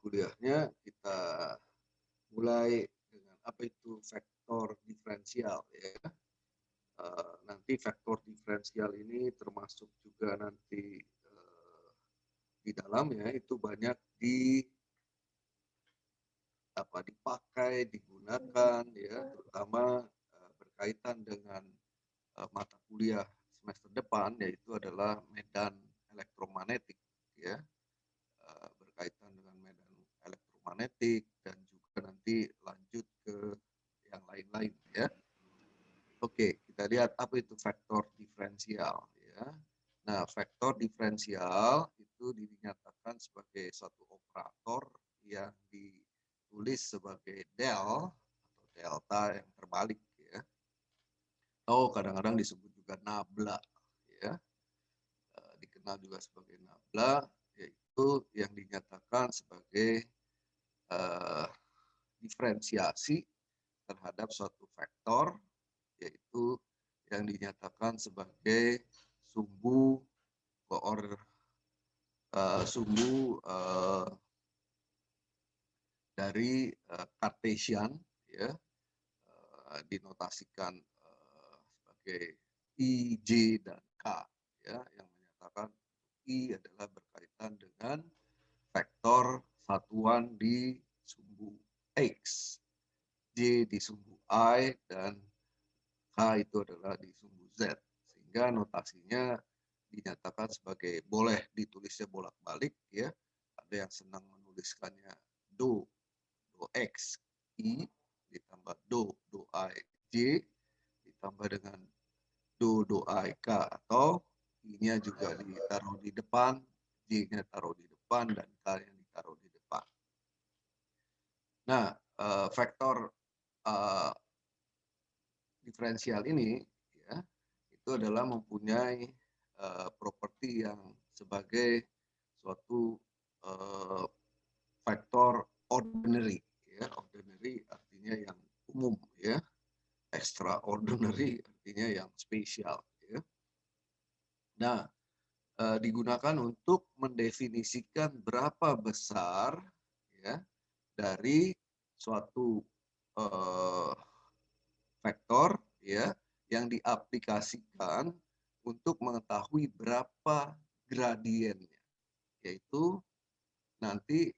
kuliahnya kita mulai dengan apa itu vektor diferensial ya. Nanti vektor diferensial ini termasuk juga nanti di dalamnya itu banyak dipakai, digunakan ya, terutama berkaitan dengan mata kuliah semester depan, yaitu adalah medan elektromagnetik ya. Berkaitan dengan medan elektromagnetik dan juga nanti lanjut ke yang lain-lain ya. Oke, kita lihat apa itu vektor diferensial ya. Nah, vektor diferensial itu dinyatakan sebagai suatu operator yang ditulis sebagai del atau delta yang terbalik ya. Atau kadang-kadang disebut juga nabla ya. Dikenal juga sebagai nabla, yaitu yang dinyatakan sebagai diferensiasi terhadap suatu vektor, yaitu yang dinyatakan sebagai sumbu dari Cartesian ya, dinotasikan sebagai I, J, dan K ya, yang menyatakan I adalah berkaitan dengan vektor satuan di sumbu X, J di sumbu I, dan K itu adalah di sumbu Z. Sehingga notasinya dinyatakan sebagai boleh ditulisnya bolak-balik ya. Ada yang senang menuliskannya do X I ditambah do I J ditambah dengan do I K, atau I-nya juga ditaruh di depan, J-nya taruh di depan, dan K-nya ditaruh di depan. Nah, vektor diferensial ini ya, itu adalah mempunyai properti yang sebagai suatu vektor ordinary ya. Ordinary artinya yang umum ya. Extraordinary artinya yang spesial ya. Nah, digunakan untuk mendefinisikan berapa besar ya dari suatu vektor ya yang diaplikasikan untuk mengetahui berapa gradiennya, yaitu nanti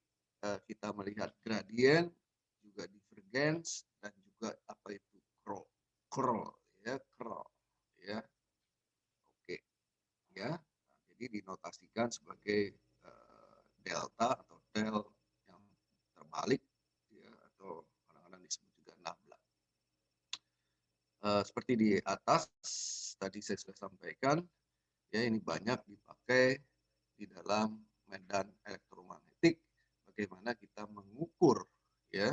kita melihat gradien, juga divergens, dan juga apa itu curl ya. Oke ya. Nah, jadi dinotasikan sebagai delta atau del yang terbalik ya, atau kadang-kadang disebut juga nabla. Seperti di atas tadi saya sudah sampaikan ya, ini banyak dipakai di dalam medan elektromagnetik, bagaimana kita mengukur ya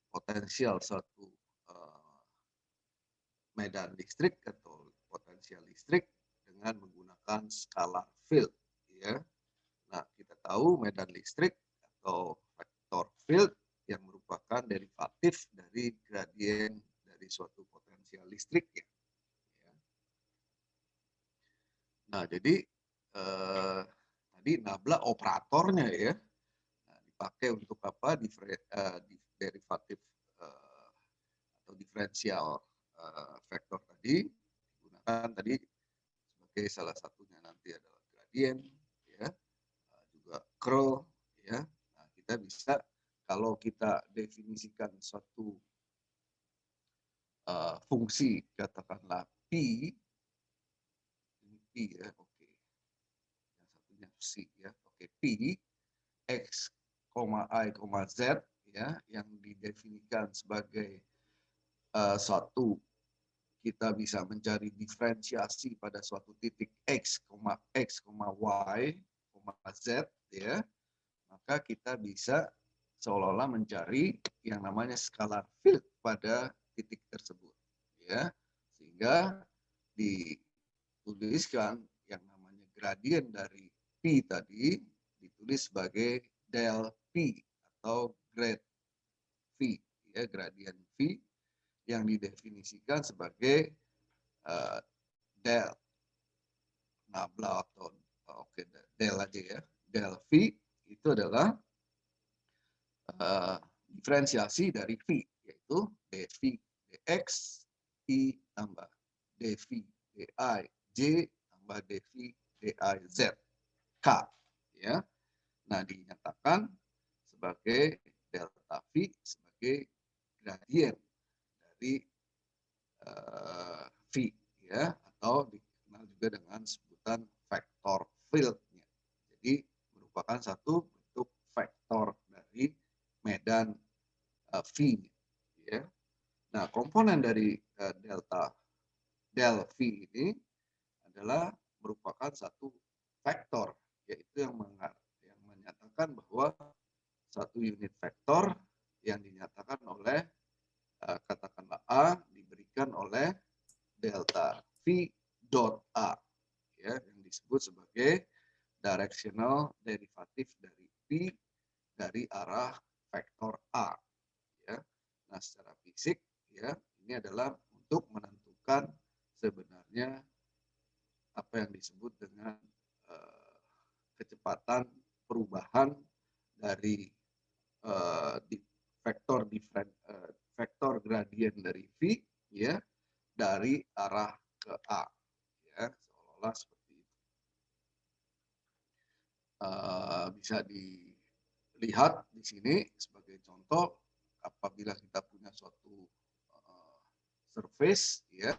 potensial suatu medan listrik atau potensial listrik dengan menggunakan scalar field ya. Nah, kita tahu medan listrik atau vector field yang merupakan derivatif dari gradien dari suatu potensial listrik ya. Nah, jadi tadi nabla operatornya ya. Nah, dipakai untuk apa? Derivatif atau diferensial vektor tadi digunakan tadi sebagai salah satunya nanti adalah gradien ya, juga curl ya. Nah, kita bisa kalau kita definisikan suatu fungsi, katakanlah pi, ini pi ya, oke. Yang satunya c ya, oke, pi x, y, z ya, yang didefinisikan sebagai suatu, kita bisa mencari diferensiasi pada suatu titik x, y, z ya, maka kita bisa seolah-olah mencari yang namanya scalar field pada titik tersebut ya, sehingga dituliskan yang namanya gradien dari P tadi ditulis sebagai del P atau grad V ya, gradien V yang didefinisikan sebagai del nabla atau del aja ya, del V itu adalah diferensiasi dari V, yaitu dV dx I tambah dV di J tambah dV di Z K, ya. Nah, dinyatakan sebagai delta V sebagai gradien dari V, ya, atau dikenal juga dengan sebutan vektor field-nya. Jadi merupakan satu bentuk vektor dari medan V, ya. Nah, komponen dari delta del V ini adalah merupakan satu vektor, yaitu yang menyatakan bahwa satu unit vektor yang dinyatakan oleh katakanlah A diberikan oleh delta V dot A, ya, yang disebut sebagai directional derivative dari V dari arah vektor A, ya. Nah, secara fisik, ya, ini adalah untuk menentukan sebenarnya apa yang disebut dengan kecepatan perubahan dari vektor gradien dari V, ya, dari arah ke A, ya, seolah-olah seperti itu. Bisa dilihat di sini sebagai contoh, apabila kita punya suatu surface, ya,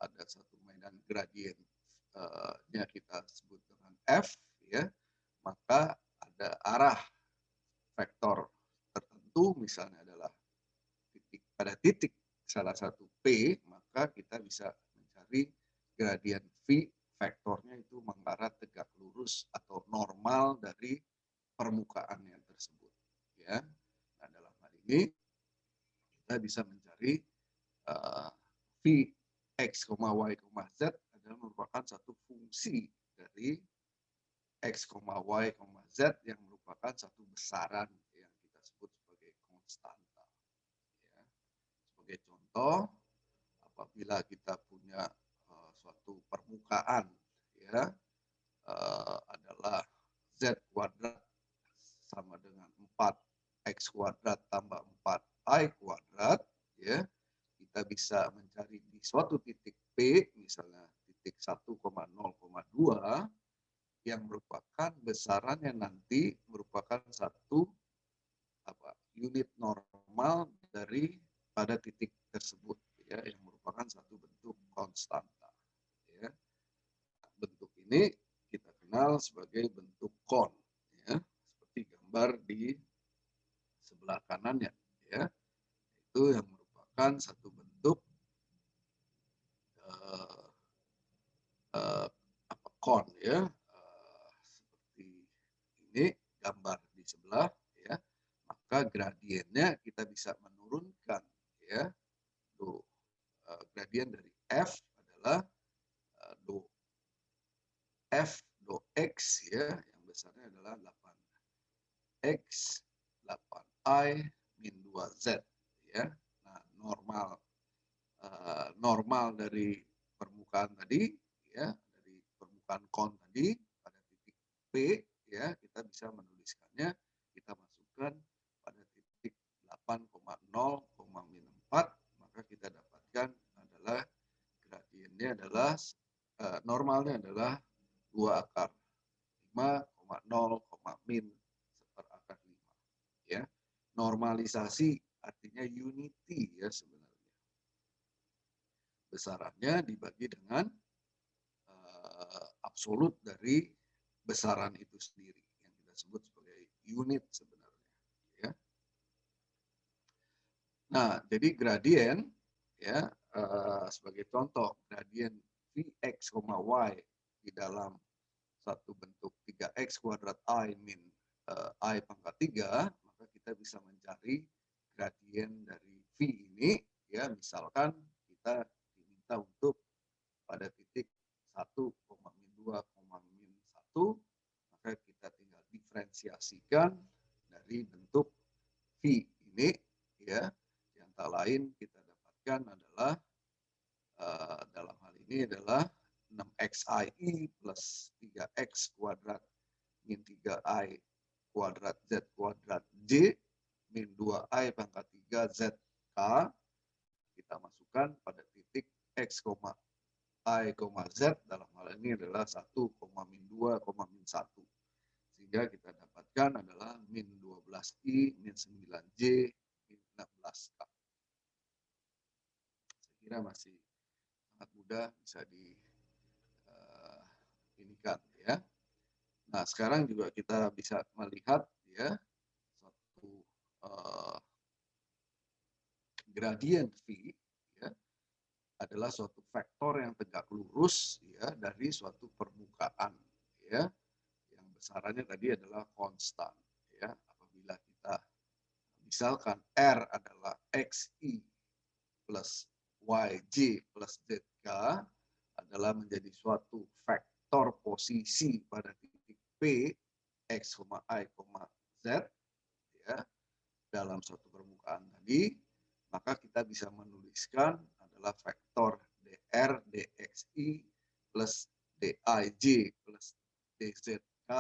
ada satu medan gradiennya kita sebut dengan F, ya, maka ada arah vektor tertentu, misalnya adalah pada titik salah satu P, maka kita bisa mencari gradien V vektornya itu mengarah tegak lurus atau normal dari permukaan yang tersebut, ya. Nah, dalam hal ini kita bisa mencari V X, Y, Z adalah merupakan satu fungsi dari X, Y, Z yang merupakan satu besaran yang kita sebut sebagai konstanta. Ya. Sebagai contoh, apabila kita punya suatu permukaan, ya, adalah Z kuadrat sama dengan 4X kuadrat tambah 4Y kuadrat, ya, kita bisa mencari di suatu titik P, misalnya titik 1,0,2, yang merupakan besarannya nanti merupakan satu unit normal dari pada titik tersebut, ya, yang merupakan satu bentuk konstanta, ya. Bentuk ini kita kenal sebagai bentuk kon, ya, seperti gambar di sebelah kanannya, ya, itu yang merupakan satu bentuk kon, ya, seperti ini gambar di sebelah, ya, maka gradiennya kita bisa menurunkan, ya. Tuh, gradien dari F adalah do F do X, ya, yang besarnya adalah 8X 8I min 2Z, ya. Nah, normal dari permukaan tadi, ya, dari permukaan kon tadi pada titik P, ya, kita bisa menuliskannya, kita masukkan pada titik 8,0, min 4, maka kita dapatkan adalah gradiennya adalah normalnya adalah 2/5,0, min seperakar 5, ya. Normalisasi artinya unity, ya, sebenarnya. Besarannya dibagi dengan absolut dari besaran itu sendiri yang kita sebut sebagai unit sebenarnya, ya. Nah, jadi gradien, ya, sebagai contoh gradien Vx, Y di dalam satu bentuk 3X kuadrat I min I pangkat 3, maka kita bisa mencari gradien dari V ini, ya, misalkan kita diminta untuk pada titik 1, min 2, min 1, maka kita tinggal diferensiasikan dari bentuk V ini, ya, yang tak lain kita dapatkan adalah dalam hal ini adalah 6xi plus 3x kuadrat min 3i kuadrat z kuadrat j, 2i pangkat 3 ZK, kita masukkan pada titik X, I, Z, dalam hal ini adalah 1, min 2, min 1. Sehingga kita dapatkan adalah min 12i, min 9j, min 16k. Saya kira masih sangat mudah bisa inikan ya. Nah, sekarang juga kita bisa melihat ya satu gradient V ya, adalah suatu vektor yang tegak lurus ya dari suatu permukaan ya, yang besarannya tadi adalah konstan ya. Apabila kita misalkan R adalah XI plus YJ plus ZK adalah menjadi suatu vektor posisi pada titik P X, I, Z ya dalam suatu permukaan tadi, maka kita bisa menuliskan adalah vektor dr dxi plus dij plus dzk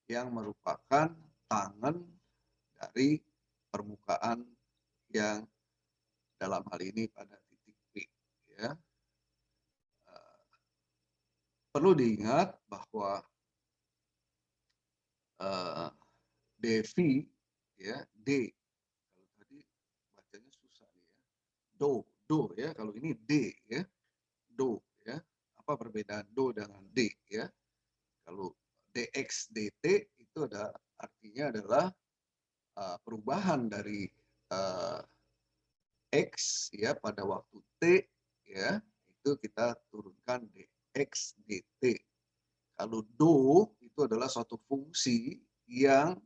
yang merupakan tangen dari permukaan yang dalam hal ini pada titik P ya. Perlu diingat bahwa dv ya, d kalau tadi bacanya susah nih ya, do ya, kalau ini d ya, do ya. Apa perbedaan do dengan d ya? Kalau dx dt itu ada artinya adalah perubahan dari x ya pada waktu t ya, itu kita turunkan dx dt. Kalau do itu adalah suatu fungsi yang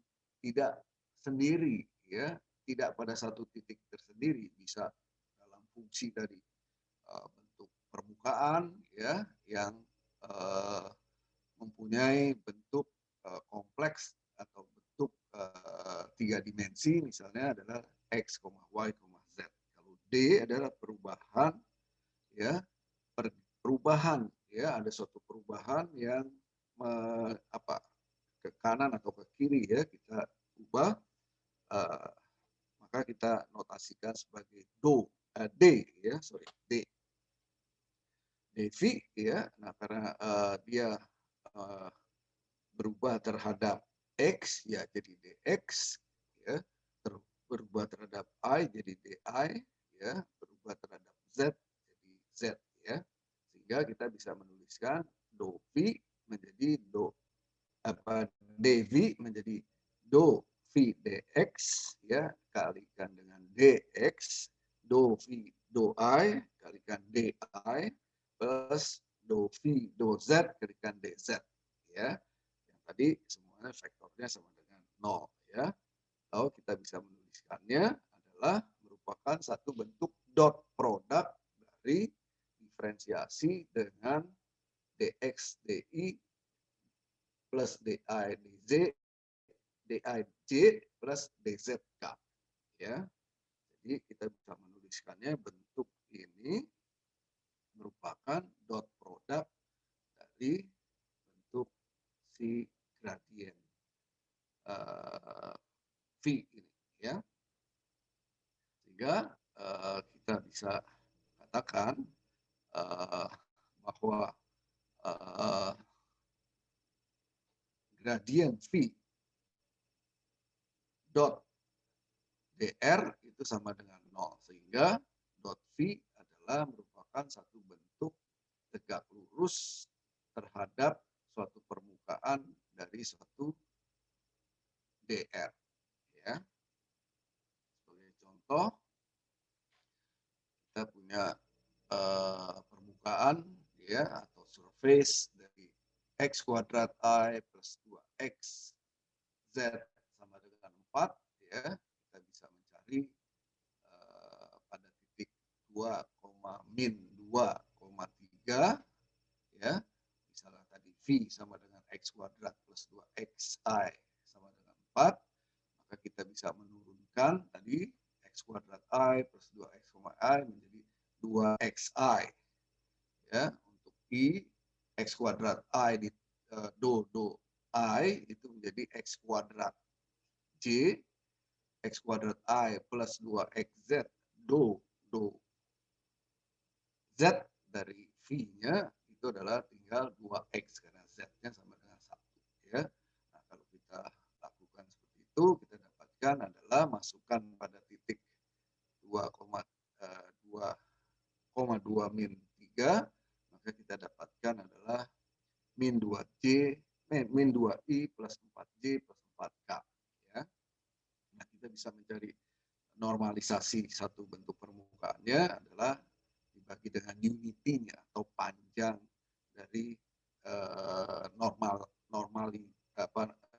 tidak sendiri ya, tidak pada satu titik tersendiri, bisa dalam fungsi dari bentuk permukaan ya yang mempunyai bentuk kompleks atau bentuk 3 dimensi, misalnya adalah x, y, z. Kalau d adalah perubahan ya, perubahan ya, ada suatu perubahan yang ke kanan atau ke kiri ya, kita ubah, maka kita notasikan sebagai d ya, d dv ya. Nah, karena dia berubah terhadap x ya jadi dx ya, berubah terhadap i jadi di ya, berubah terhadap z jadi z ya, sehingga kita bisa menuliskan do v menjadi dv menjadi do v dx ya, kalikan dengan dx, do v do i kalikan di plus do v do z kalikan dz ya. Yang tadi semuanya vektornya sama dengan 0 ya. Lalu kita bisa menuliskannya adalah merupakan satu bentuk dot produk dari diferensiasi dengan dx di plus di dz dij plus dzk ya. Jadi kita bisa menuliskannya bentuk ini merupakan dot produk dari bentuk si gradien V ini ya. Sehingga kita bisa katakan bahwa gradien V dot dr itu sama dengan 0, sehingga dot V adalah merupakan satu bentuk tegak lurus terhadap suatu permukaan dari suatu dr ya. Sebagai contoh, kita punya permukaan ya atau surface dari x kuadrat i plus 2x z sama dengan 4 ya. Kita bisa mencari pada titik 2, min 2,3 ya. Misalnya tadi v sama dengan x kuadrat plus 2xi sama dengan 4, maka kita bisa menurunkan tadi x kuadrat i plus 2x, i menjadi 2xi ya. Untuk i, x kuadrat i di do i itu menjadi x kuadrat j X kuadrat I plus 2XZ do Z dari V-nya itu adalah tinggal 2X karena Z-nya sama dengan 1 ya. Nah, kalau kita lakukan seperti itu, kita dapatkan adalah masukkan pada titik 2,2 min 3, maka kita dapatkan adalah min 2i plus 4j plus 4k ya. Nah, kita bisa mencari normalisasi satu bentuk permukaannya adalah dibagi dengan unity-nya atau panjang dari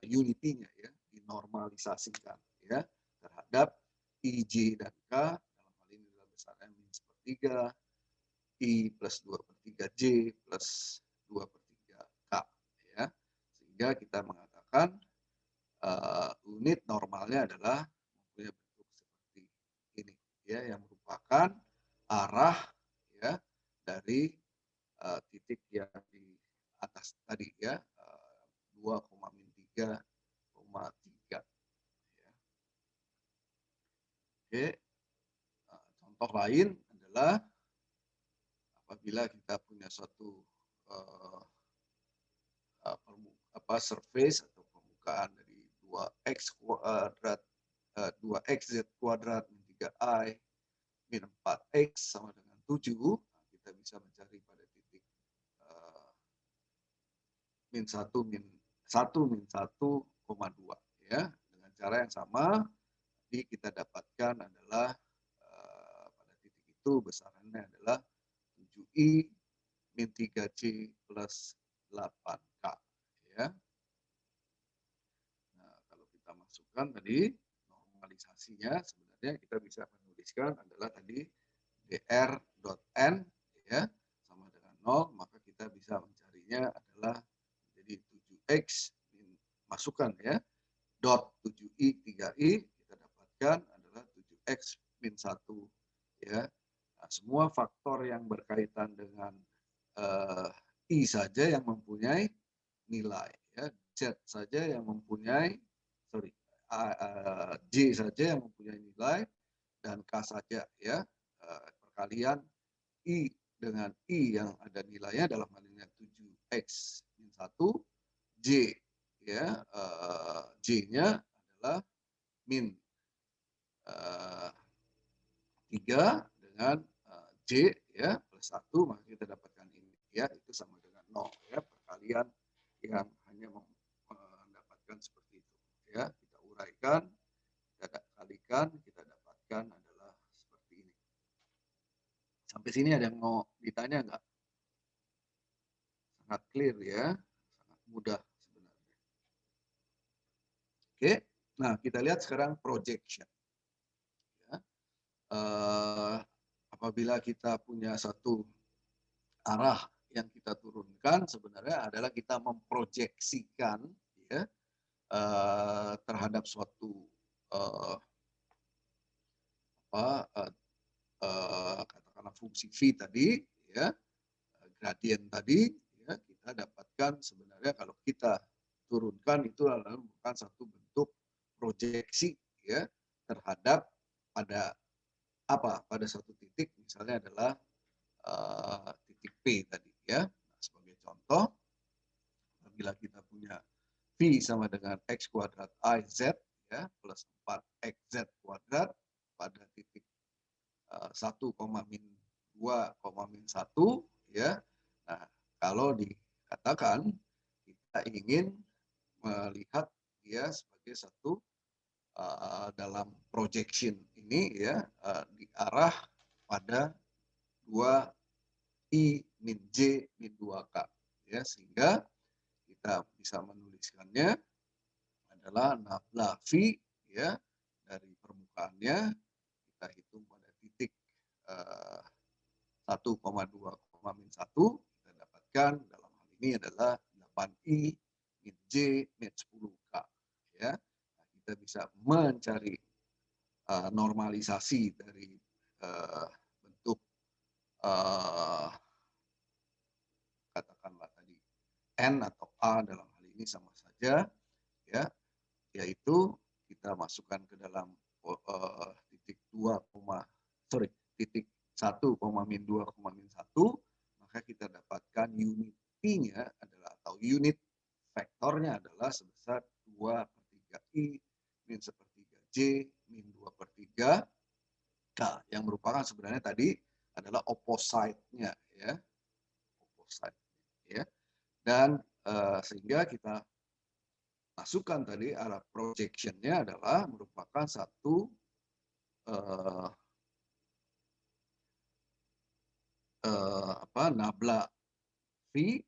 unity-nya ya, dinormalisasikan ya terhadap IJ dan K, dalam hal ini adalah besarnya min sepertiga, I plus 2/3J plus 2/3K ya. Sehingga kita mengatakan unit normalnya adalah mempunyai bentuk seperti ini ya, yang merupakan arah ya dari titik yang di atas tadi ya, 2,3,3 ya. Oke, contoh lain adalah apabila kita punya suatu surface atau permukaan dari 2x kuadrat 2xz kuadrat min 3i min 4x sama dengan 7, nah, kita bisa mencari pada titik min 1 min 1,2 ya. Dengan cara yang sama, jadi kita dapatkan adalah pada titik itu besarannya adalah 7i min 3j plus 8k ya. Nah, kalau kita masukkan tadi normalisasinya, sebenarnya kita bisa menuliskan adalah tadi dr.n ya sama dengan 0, maka kita bisa mencarinya adalah jadi 7x masukkan ya dot 7i 3i, kita dapatkan adalah 7x min 1 ya. Nah, semua faktor yang berkaitan dengan i saja yang mempunyai nilai ya, z saja yang mempunyai j saja yang mempunyai nilai, dan k saja ya, perkalian i dengan i yang ada nilainya dalam hal ini 7x min 1, j ya, j-nya adalah min 3 dengan j ya plus 1, maka kita dapatkan ini ya, itu sama dengan 0 ya, perkalian yang hanya mendapatkan seperti itu ya. Kita uraikan, kita kalikan, kita dapatkan adalah seperti ini. Sampai sini ada yang mau ditanya nggak? Sangat clear ya, sangat mudah sebenarnya. Oke, nah kita lihat sekarang projection. Ya. Apabila kita punya satu arah yang kita turunkan, sebenarnya adalah kita memproyeksikan ya terhadap suatu katakanlah fungsi V tadi ya, gradien tadi ya, kita dapatkan sebenarnya kalau kita turunkan itu adalah merupakan satu bentuk proyeksi ya terhadap pada pada satu titik, misalnya adalah titik P tadi ya. Nah, sebagai contoh, apabila kita punya V sama dengan X kuadrat IZ ya plus 4XZ kuadrat pada titik 1, min 2, min 1 ya. Nah, kalau dikatakan kita ingin melihat dia sebagai satu dalam projection ini ya diarah pada 2i min j min 2k ya, sehingga kita bisa menuliskannya adalah nabla V ya dari permukaannya kita hitung pada titik 1,2, min 1, kita dapatkan dalam hal ini adalah 8i min j min 10k ya. Nah, kita bisa mencari normalisasi dari bentuk katakanlah tadi n atau a, dalam hal ini sama saja ya, yaitu kita masukkan ke dalam titik 2, titik 1, min 2, min 1, maka kita dapatkan unity-nya adalah atau unit vektornya adalah sebesar 2 per 3 I min 1/3 J min 2 per 3 K, yang merupakan sebenarnya tadi adalah opposite-nya, ya, opposite, ya. Dan sehingga kita masukkan tadi arah projection-nya adalah merupakan satu nabla V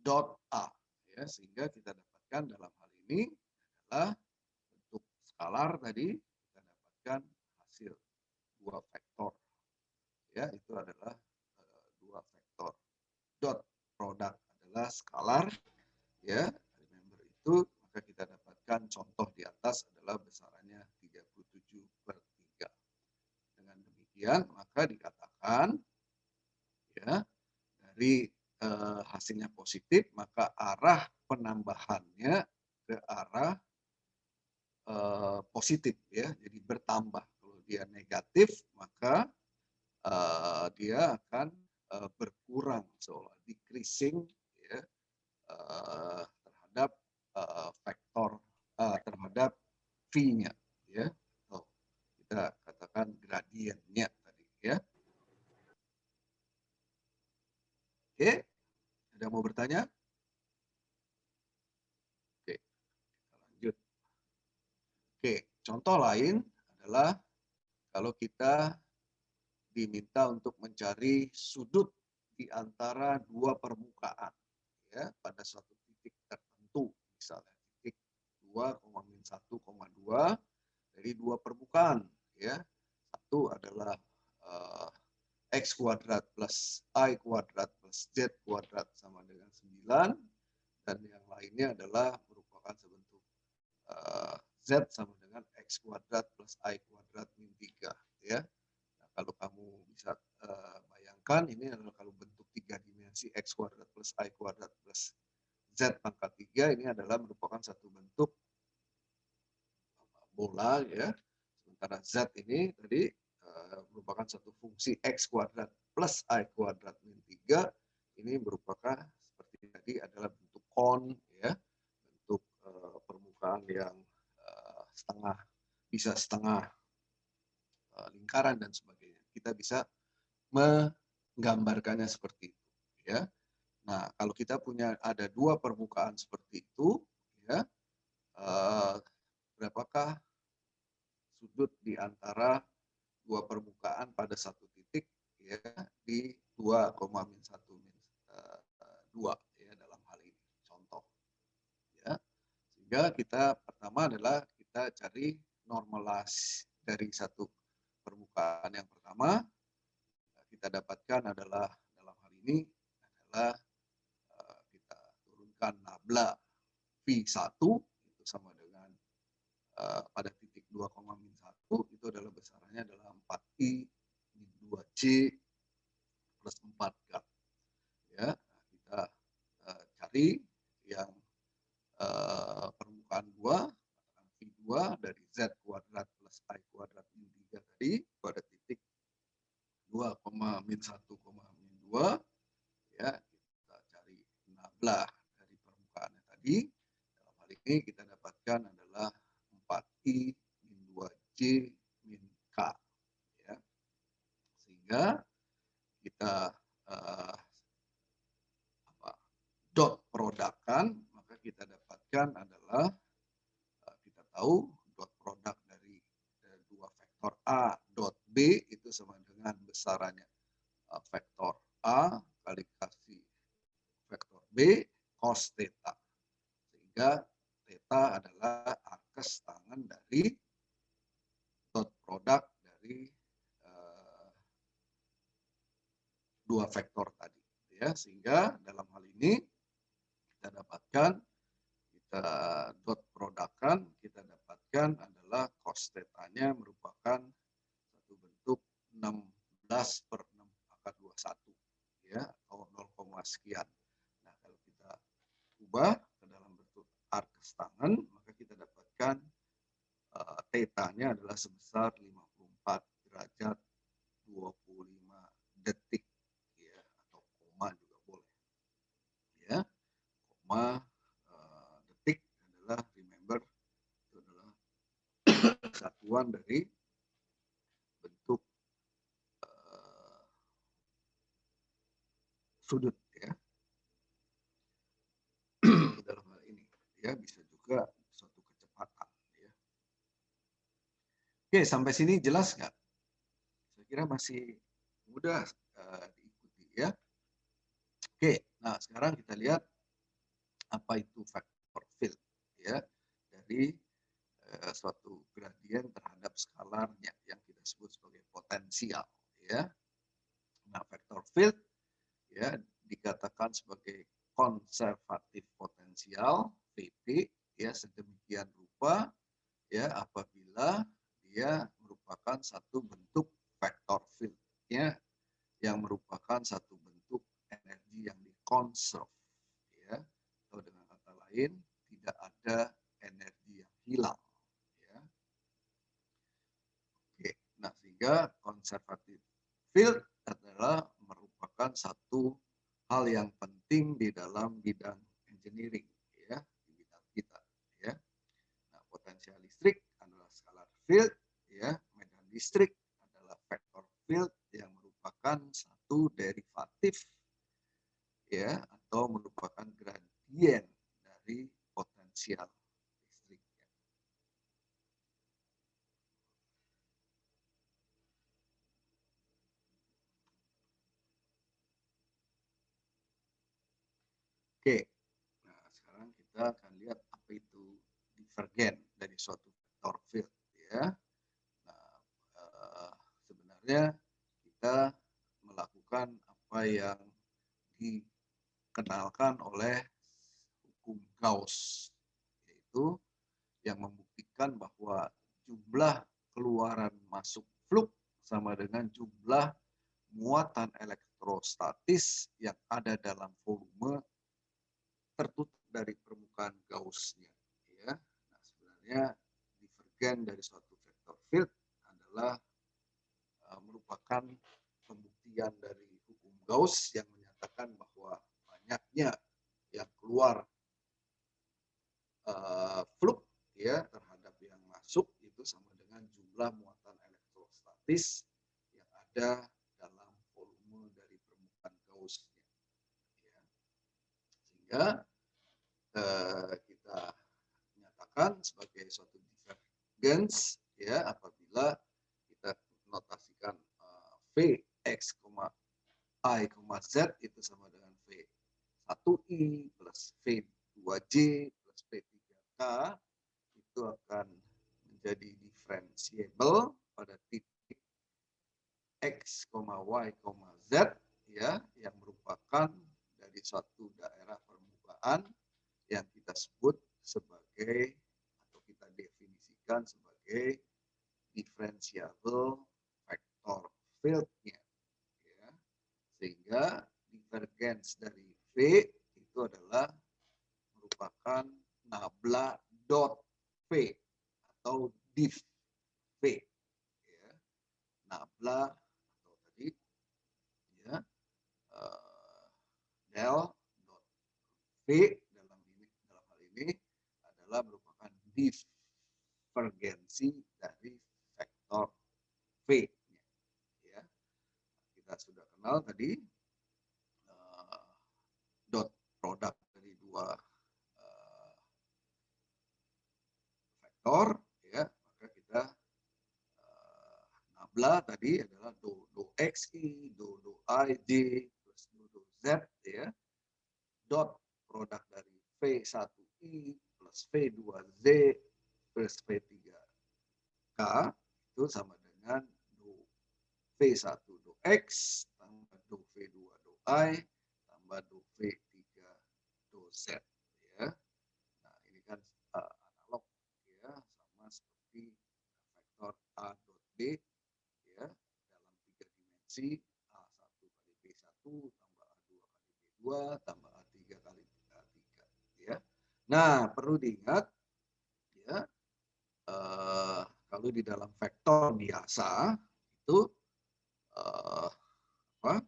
dot A, ya, sehingga kita dapatkan dalam hal ini adalah bentuk skalar tadi, kita dapatkan hasil dua vektor, ya, itu adalah dua vektor. Dot product adalah skalar, ya, remember itu, maka kita dapatkan contoh di atas adalah besarannya 37/3. Dengan demikian maka dikatakan, ya, dari hasilnya positif, maka arah penambahannya ke arah positif, ya, jadi bertambah. Kalau dia negatif, maka dia akan berkurang, seolah decreasing, ya, terhadap vektor terhadap V-nya, ya, atau kita katakan gradiennya tadi, ya. Oke, ada mau bertanya? Oke, kita lanjut. Oke, contoh lain adalah kalau kita diminta untuk mencari sudut di antara dua permukaan, ya, pada suatu titik tertentu, misalnya titik 2, min 1,2 dari dua permukaan, ya. Satu adalah X kuadrat plus Y kuadrat plus Z kuadrat sama dengan 9, dan yang lainnya adalah merupakan sebentuk Z sama dengan X kuadrat plus Y kuadrat min 3, ya. Nah, kalau kamu bisa bayangkan, ini adalah kalau bentuk 3 dimensi X kuadrat plus Y kuadrat plus Z pangkat 3, ini adalah merupakan satu bentuk bola, ya. Sementara Z ini tadi merupakan satu fungsi X kuadrat plus Y kuadrat min 3, ini merupakan seperti tadi adalah bentuk kon, ya, bentuk permukaan yang setengah, bisa setengah lingkaran dan sebagainya. Kita bisa menggambarkannya seperti itu, ya. Nah, kalau kita punya ada dua permukaan seperti itu, ya, berapakah sudut di antara dua permukaan pada satu titik, ya, di 2, min 1 min 2, ya, dalam hal ini contoh, ya. Sehingga kita pertama adalah kita cari normalisasi dari satu permukaan yang pertama, kita dapatkan adalah dalam hal ini adalah kita turunkan nabla V1 itu sama dengan pada titik 2, min 1 itu adalah besarannya adalah 4I min 2J plus 4K, ya. Nah, kita cari yang permukaan 2, V2 dari Z kuadrat plus I kuadrat min 3 tadi pada titik 2, min 1, min 2, ya, kita cari nabla dari permukaannya tadi. Dalam hal ini kita dapatkan adalah 4I min 2J min K, ya. Sehingga kita dot produkan, maka kita dapatkan adalah kita tahu dot produk dari dua vektor A dot B itu sama dengan besarannya vektor A kali kasih vektor B cos theta, sehingga theta adalah akes tangan dari dot produk dari dua vektor tadi, ya. Sehingga dalam hal ini kita dapatkan, kita dot produkan, kita dapatkan adalah cos theta-nya merupakan satu bentuk 16/6 × 21, ya, atau 0, sekian. Nah, kalau kita ubah ke dalam bentuk arkes tangan, maka kita dapatkan Theta-nya adalah sebesar 54 derajat 25 detik, ya, atau koma juga boleh, ya. Koma detik adalah, remember, itu adalah satuan dari bentuk sudut, ya. Dalam hal ini, ya, bisa juga suatu kecepatan, ya. Oke, sampai sini jelas nggak? Saya kira masih mudah diikuti, ya. Oke, nah sekarang kita lihat apa itu vector field, ya, dari suatu gradien terhadap skalarnya yang kita sebut sebagai potensial, ya. Nah, vector field, ya, dikatakan sebagai konservatif potensial (VP), ya, sedemikian rupa, ya, apabila dia merupakan satu bentuk vector field-nya yang merupakan satu bentuk energi yang dikonserv, ya, atau dengan kata lain tidak ada energi yang hilang, ya. Oke, nah sehingga konservatif field adalah merupakan satu hal yang penting di dalam bidang engineering, ya, di bidang kita, ya. Nah, potensial listrik adalah scalar field, ya, medan listrik adalah vector field yang merupakan satu derivatif, ya, atau merupakan gradien dari potensial listrik. Oke, nah sekarang kita akan lihat apa itu divergen dari suatu vector field, ya. Nah, sebenarnya kita melakukan apa yang dikenalkan oleh hukum Gauss, yaitu yang membuktikan bahwa jumlah keluaran masuk flux sama dengan jumlah muatan elektrostatis yang ada dalam volume tertutup dari permukaan Gauss-nya, ya. Nah, sebenarnya divergen dari suatu vector field adalah merupakan pembuktian dari hukum Gauss yang menyatakan bahwa banyaknya yang keluar flux, ya, terhadap yang masuk itu sama dengan jumlah muatan elektrostatis yang ada dalam volume dari permukaan Gauss-nya, ya. Sehingga kita nyatakan sebagai suatu divergens, ya, apabila kita notasikan Vx, I, Z itu sama dengan V1I plus V2J plus V3K, itu akan menjadi differentiable pada titik X, Y, Z, ya, yang merupakan dari suatu daerah permukaan yang kita sebut sebagai, atau kita definisikan sebagai differentiable vector field-nya, ya. Sehingga divergens dari V itu adalah merupakan nabla dot V atau div V, ya. Nabla atau tadi, ya, del dot V dalam hal ini adalah merupakan divergensi dari vektor V, ya. Kita sudah kenal tadi dot produk dari dua vektor, ya, maka kita nabla tadi adalah do xi, do ij plus do z, ya, dot produk dari V1i plus V2z plus V3k itu sama dengan do V1 do x tambah do V2 do i tambah do V3 do z, ya. Nah, ini kan analog, ya, sama seperti vektor A dot B, ya, dalam 3 dimensi, A1 kali B1 tambah A2 kali B2 tambah A3 kali A3, ya. Nah, perlu diingat, ya, kalau di dalam vektor biasa itu apa,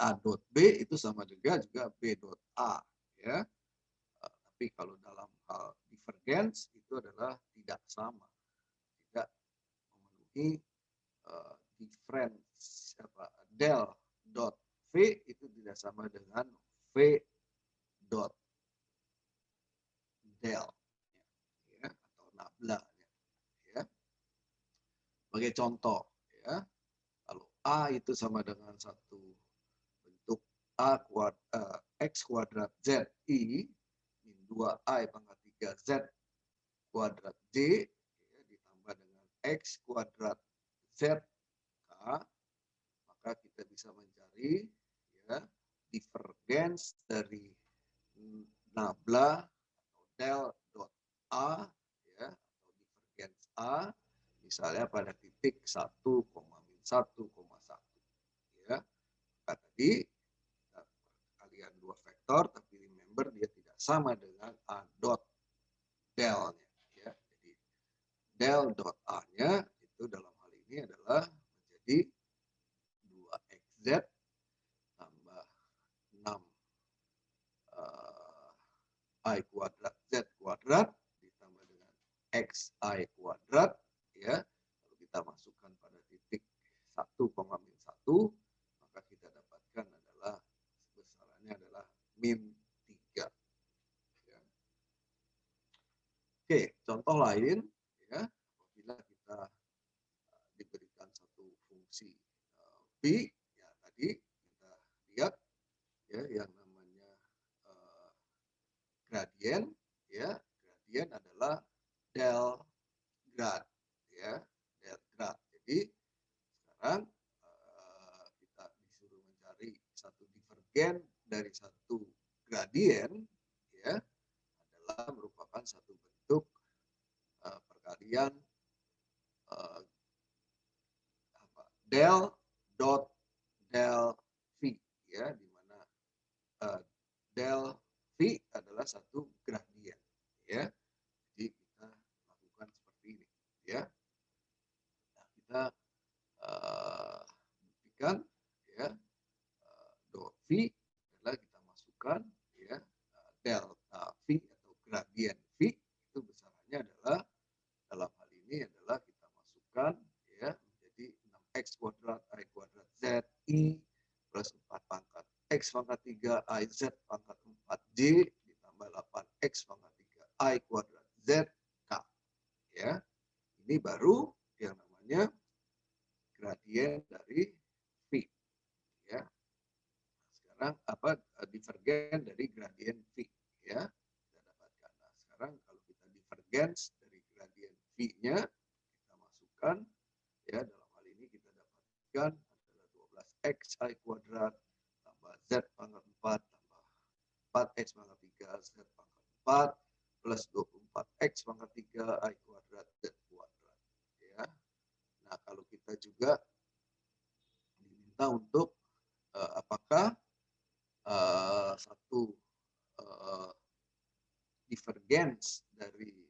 A dot B itu sama juga B dot A, ya. Tapi kalau dalam hal divergens itu adalah tidak sama, tidak memenuhi difference del dot V itu tidak sama dengan V dot del, ya, atau nabla, ya. Sebagai contoh, ya, kalau A itu sama dengan satu bentuk X kuadrat ZI min 2I pangkat 3 Z kuadrat J, ya, ditambah dengan X kuadrat Z K, maka kita bisa mencari, ya, divergens dari nabla atau del dot A, ya, atau divergens A misalnya pada titik 1,-1,1, ya. Maka tadi perkalian dua vektor, tapi remember dia tidak sama dengan A dot delnya, ya. Jadi del dot A-nya itu dalam hal ini adalah menjadi 2xz tambah 6 I kuadrat Z kuadrat ditambah dengan XI kuadrat, ya. Kalau kita masukkan pada titik 1,-1, maka kita dapatkan adalah besarannya adalah min 3. Ya. Oke, contoh lain, ya, apabila kita diberikan satu fungsi B, ya tadi kita lihat, ya, yang namanya gradien, ya, gradien adalah del grad, ya, del grad. Jadi sekarang kita disuruh mencari satu divergen dari satu gradien, ya, adalah merupakan satu bentuk perkalian del dot del V, ya, di mana del V adalah satu gradien, ya. Jadi kita lakukan seperti ini, ya. Nah, kita buktikan, ya, do V adalah kita masukkan, ya, delta V atau gradien V itu besarannya adalah dalam hal ini adalah kita masukkan, ya, menjadi 6x kuadrat I kuadrat Z I plus 4 pangkat X pangkat 3 I Z pangkat 4 J ditambah 8x pangkat 3 I kuadrat Z K, ya. Ini baru yang namanya gradien dari V, ya. Sekarang divergen dari gradien V, ya, kita dapatkan. Nah, sekarang kalau kita divergens dari gradien V-nya kita masukkan, ya, dalam hal ini kita dapatkan adalah 12x I kuadrat tambah Z pangkat 4 tambah 4x pangkat 3 Z pangkat 4 plus 24x pangkat 3 I kuadrat Z kuadrat, ya. Nah, kalau kita juga diminta untuk apakah satu divergens dari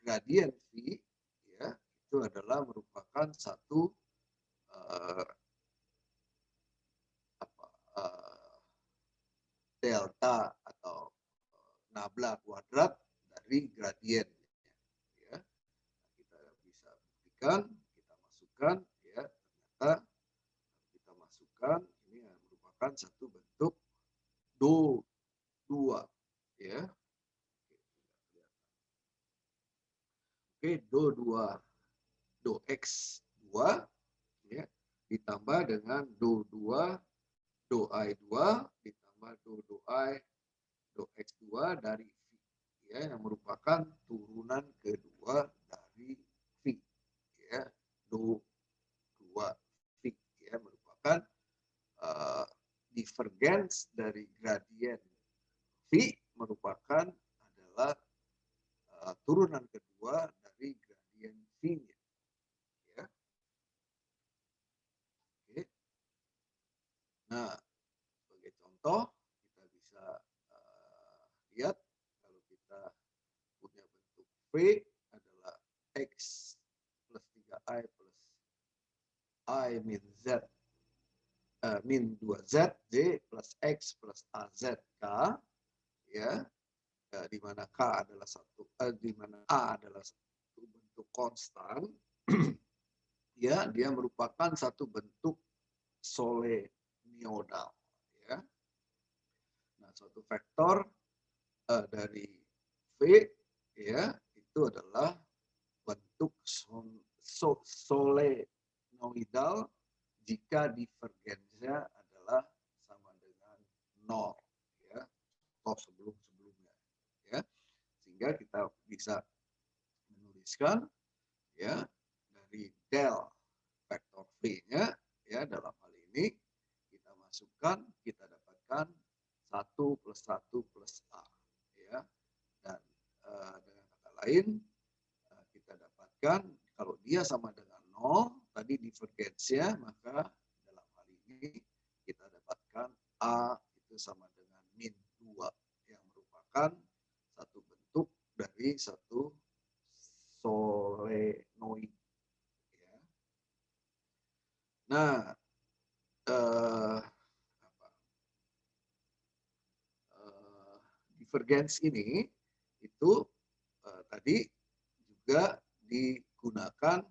gradien V, ya, itu adalah merupakan satu delta atau nabla kuadrat dari gradien, ya. Kita bisa buktikan, kita masukkan, ya, ternyata kita masukkan ini merupakan satu bentuk do 2, ya. Oke, do 2 do x 2, ya, ditambah dengan do 2 do I 2 ditambah do I do x 2 dari V, ya, yang merupakan turunan kedua dari V, ya, do 2 V, ya, merupakan divergens dari gradien V merupakan adalah turunan kedua dari gradien V-nya, ya. Oke. Nah, sebagai contoh kita bisa lihat kalau kita punya bentuk V X plus 3I plus I min Z min 2Z J plus X plus AZ K, ya, di mana K adalah di mana A adalah satu bentuk konstan, ya, dia merupakan satu bentuk solenodal, ya. Nah, suatu vektor dari V, ya, itu adalah bentuk solenoidal jika divergensinya adalah sama dengan 0, ya, atau sebelum-sebelumnya, ya, sehingga kita bisa menuliskan, ya, dari del vektor V-nya, ya, dalam hal ini kita masukkan, kita dapatkan 1 plus 1 plus A, ya, dan dengan kata lain kita dapatkan kalau dia sama dengan 0 tadi divergensinya, maka dalam hal ini kita dapatkan A itu sama dengan min 2 yang merupakan satu bentuk dari satu solenoid, ya. Nah, divergens ini itu tadi juga digunakan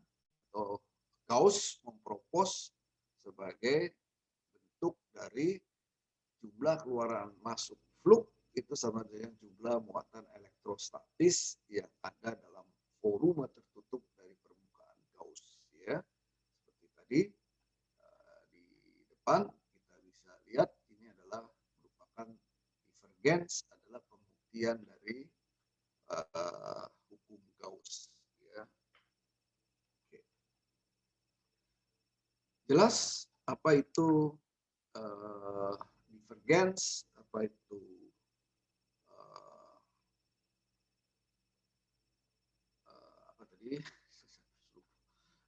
atau Gauss mempropos sebagai bentuk dari jumlah keluaran masuk flux itu sama dengan jumlah muatan elektrostatis yang ada dalam volume tertutup dari permukaan Gauss, ya. Seperti tadi di depan kita bisa lihat ini adalah merupakan divergens adalah pembuktian dari hukum Gauss, ya. Oke. Jelas apa itu divergens, apa itu apa tadi,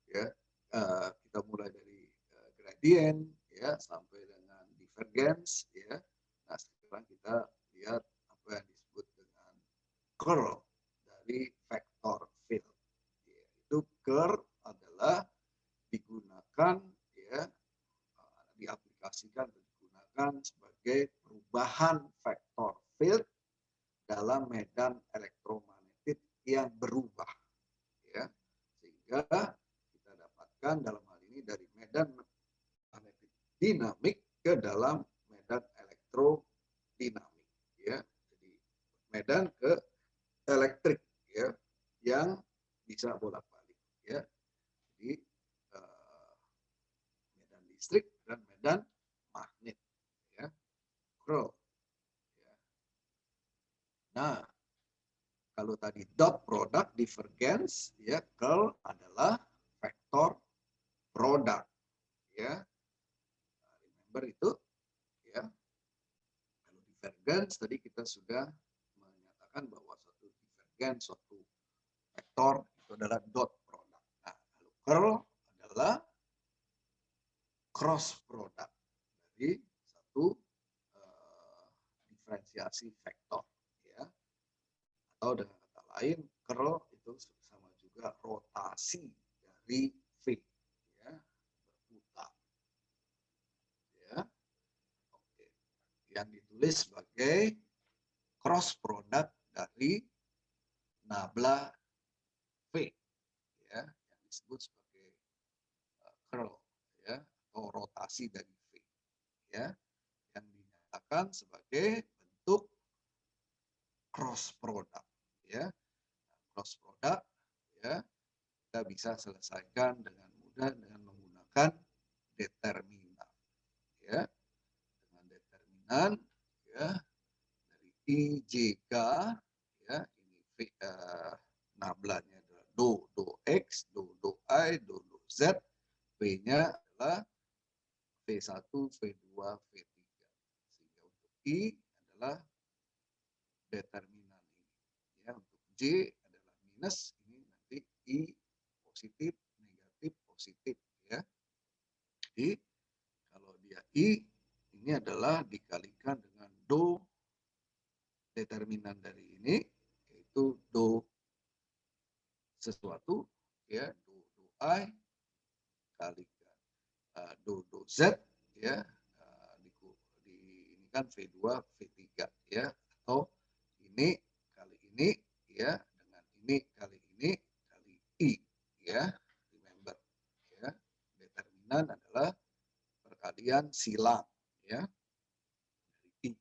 ya, kita mulai dari gradient, ya, sampai dengan divergens, ya. Nah, sekarang kita lihat apa yang disebut dengan curl dari vektor field, ya, itu curl adalah digunakan, ya, diaplikasikan dan digunakan sebagai perubahan vektor field dalam medan elektromagnetik yang berubah, ya, sehingga kita dapatkan dalam hal ini dari medan magnetik dinamik ke dalam medan elektrodinamik, ya, jadi medan ke elektrik, ya, yang bisa bolak-balik, ya, jadi medan listrik dan medan magnet, ya, curl, ya. Nah, kalau tadi dot product divergens, ya, curl adalah vektor produk, ya. Nah, remember itu, ya. Kalau divergens tadi kita sudah menyatakan bahwa suatu divergens, suatu vektor itu adalah dot product. Nah, kalau curl adalah cross product dari satu diferensiasi vektor, ya. Atau dengan kata lain, curl itu sama juga rotasi dari V, ya, berputar, ya. Oke. Yang ditulis sebagai cross product dari nabla V, ya, yang disebut sebagai curl, ya, atau rotasi dari V, ya, yang dinyatakan sebagai bentuk cross product, ya. Cross product, ya, kita bisa selesaikan dengan mudah dengan menggunakan determinan, ya, dengan determinan, ya, dari IJK, ya, ini nablanya adalah do X, do I, do Z, V-nya adalah V1, V2, V3, sehingga untuk I adalah determinan ini, ya. Untuk J adalah minus, ini nanti I positif, negatif, positif, ya. Jadi kalau dia I, ini adalah dikalikan dengan do determinan dari ini, yaitu do Z. sesuatu, ya, do I kalikan do Z, ya, ini kan V2 V3, ya, atau ini kali ini, ya, dengan ini kali I, ya, remember, ya, determinan adalah perkalian silang, ya, dari I,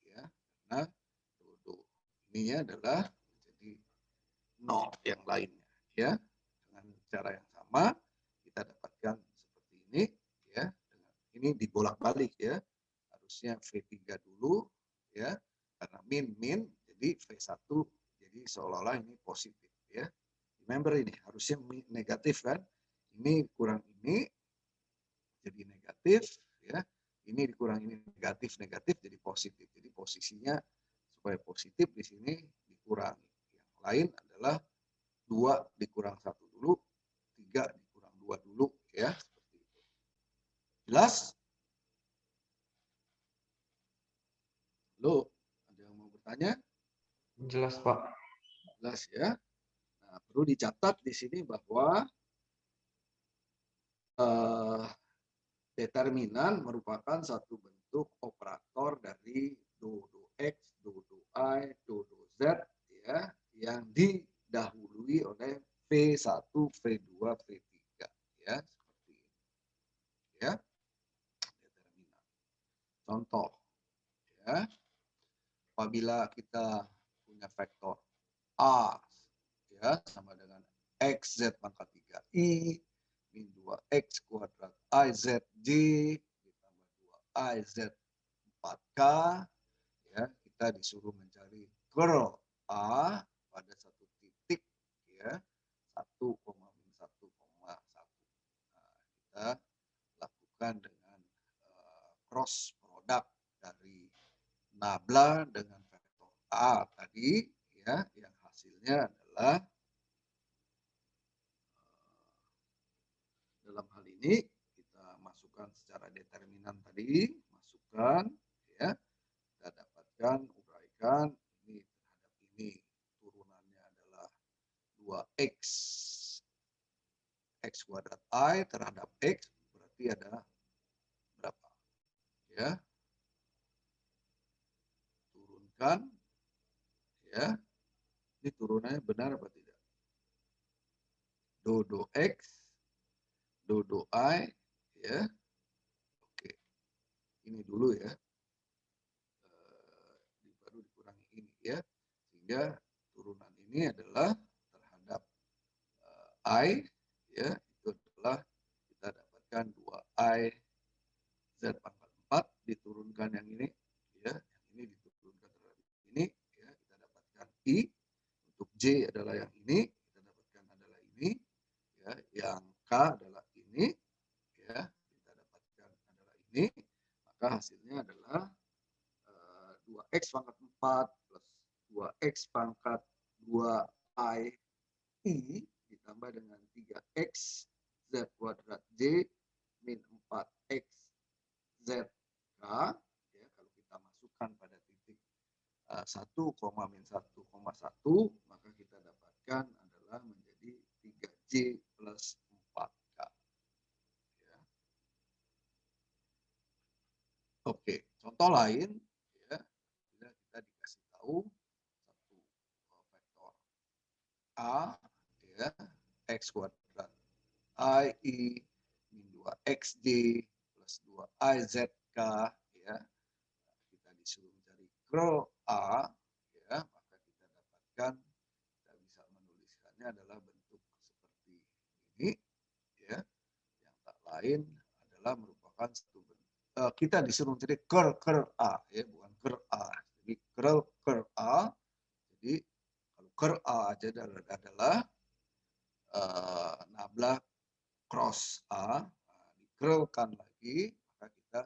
ya, karena do ininya adalah menjadi nol yang lainnya, ya, dengan cara yang sama kita dapatkan seperti ini, ya, dengan ini dibolak-balik, ya, harusnya V3 dulu, ya, karena min jadi V1 jadi seolah-olah ini positif, ya. Remember ini harusnya negatif kan, ini kurang ini jadi negatif, ya, ini dikurang ini negatif jadi positif, jadi posisinya supaya positif di sini dikurangi, yang lain adalah 2 dikurang 1 dulu, 3 dikurang 2 dulu, ya, seperti itu. Jelas? Halo, ada yang mau bertanya? Jelas, Pak. Jelas, ya. Nah, perlu dicatat di sini bahwa determinan merupakan satu bentuk operator dari do X, do I, do Z, ya, yang didahului oleh V1, V2, V3, ya, seperti ini, ya, determinan. Contoh, ya, apabila kita punya vektor A, ya, sama dengan XZ pangkat 3I min 2X kuadrat IZJ ditambah 2IZ 4K, ya, kita disuruh mencari curl A pada satu titik, ya, 1,-1,1. Nah, kita lakukan dengan cross product dari nabla dengan vektor A tadi, ya, yang hasilnya adalah dalam hal ini kita masukkan secara determinan tadi, masukkan, ya, kita dapatkan uraikan ini terhadap ini turunannya adalah 2x x kuadrat I terhadap x berarti ada berapa, ya, turunkan, ya, ini turunannya benar apa tidak, do x do I, ya, oke, ini dulu, ya, baru dikurangi ini, ya, sehingga turunan ini adalah terhadap I, ya, itu adalah kita dapatkan 2I Z pangkat 4 diturunkan yang ini, ya, yang ini diturunkan terhadap ini, ya, kita dapatkan I, untuk J adalah yang ini, kita dapatkan adalah ini, ya, yang K adalah ini, ya, kita dapatkan adalah ini, maka hasilnya adalah 2X pangkat 4 plus 2X pangkat 2I I ditambah dengan 3X Z kuadrat J min 4X Z K, ya, kalau kita masukkan pada titik 1, min 1,1, maka kita dapatkan adalah menjadi 3J plus 4K. Ya. Oke, contoh lain, ya, bila kita dikasih tahu satu vektor A, ya, X kuadrat I min 2XJ plus 2IZK, ya, kita disuruh mencari curl A, ya, maka kita dapatkan, kita bisa menuliskannya adalah bentuk seperti ini, ya, yang tak lain adalah merupakan satu bentuk, kita disuruh mencari curl A, ya, bukan curl A, jadi curl A, jadi kalau curl A aja adalah nabla cross A, dikerlkan lagi, maka kita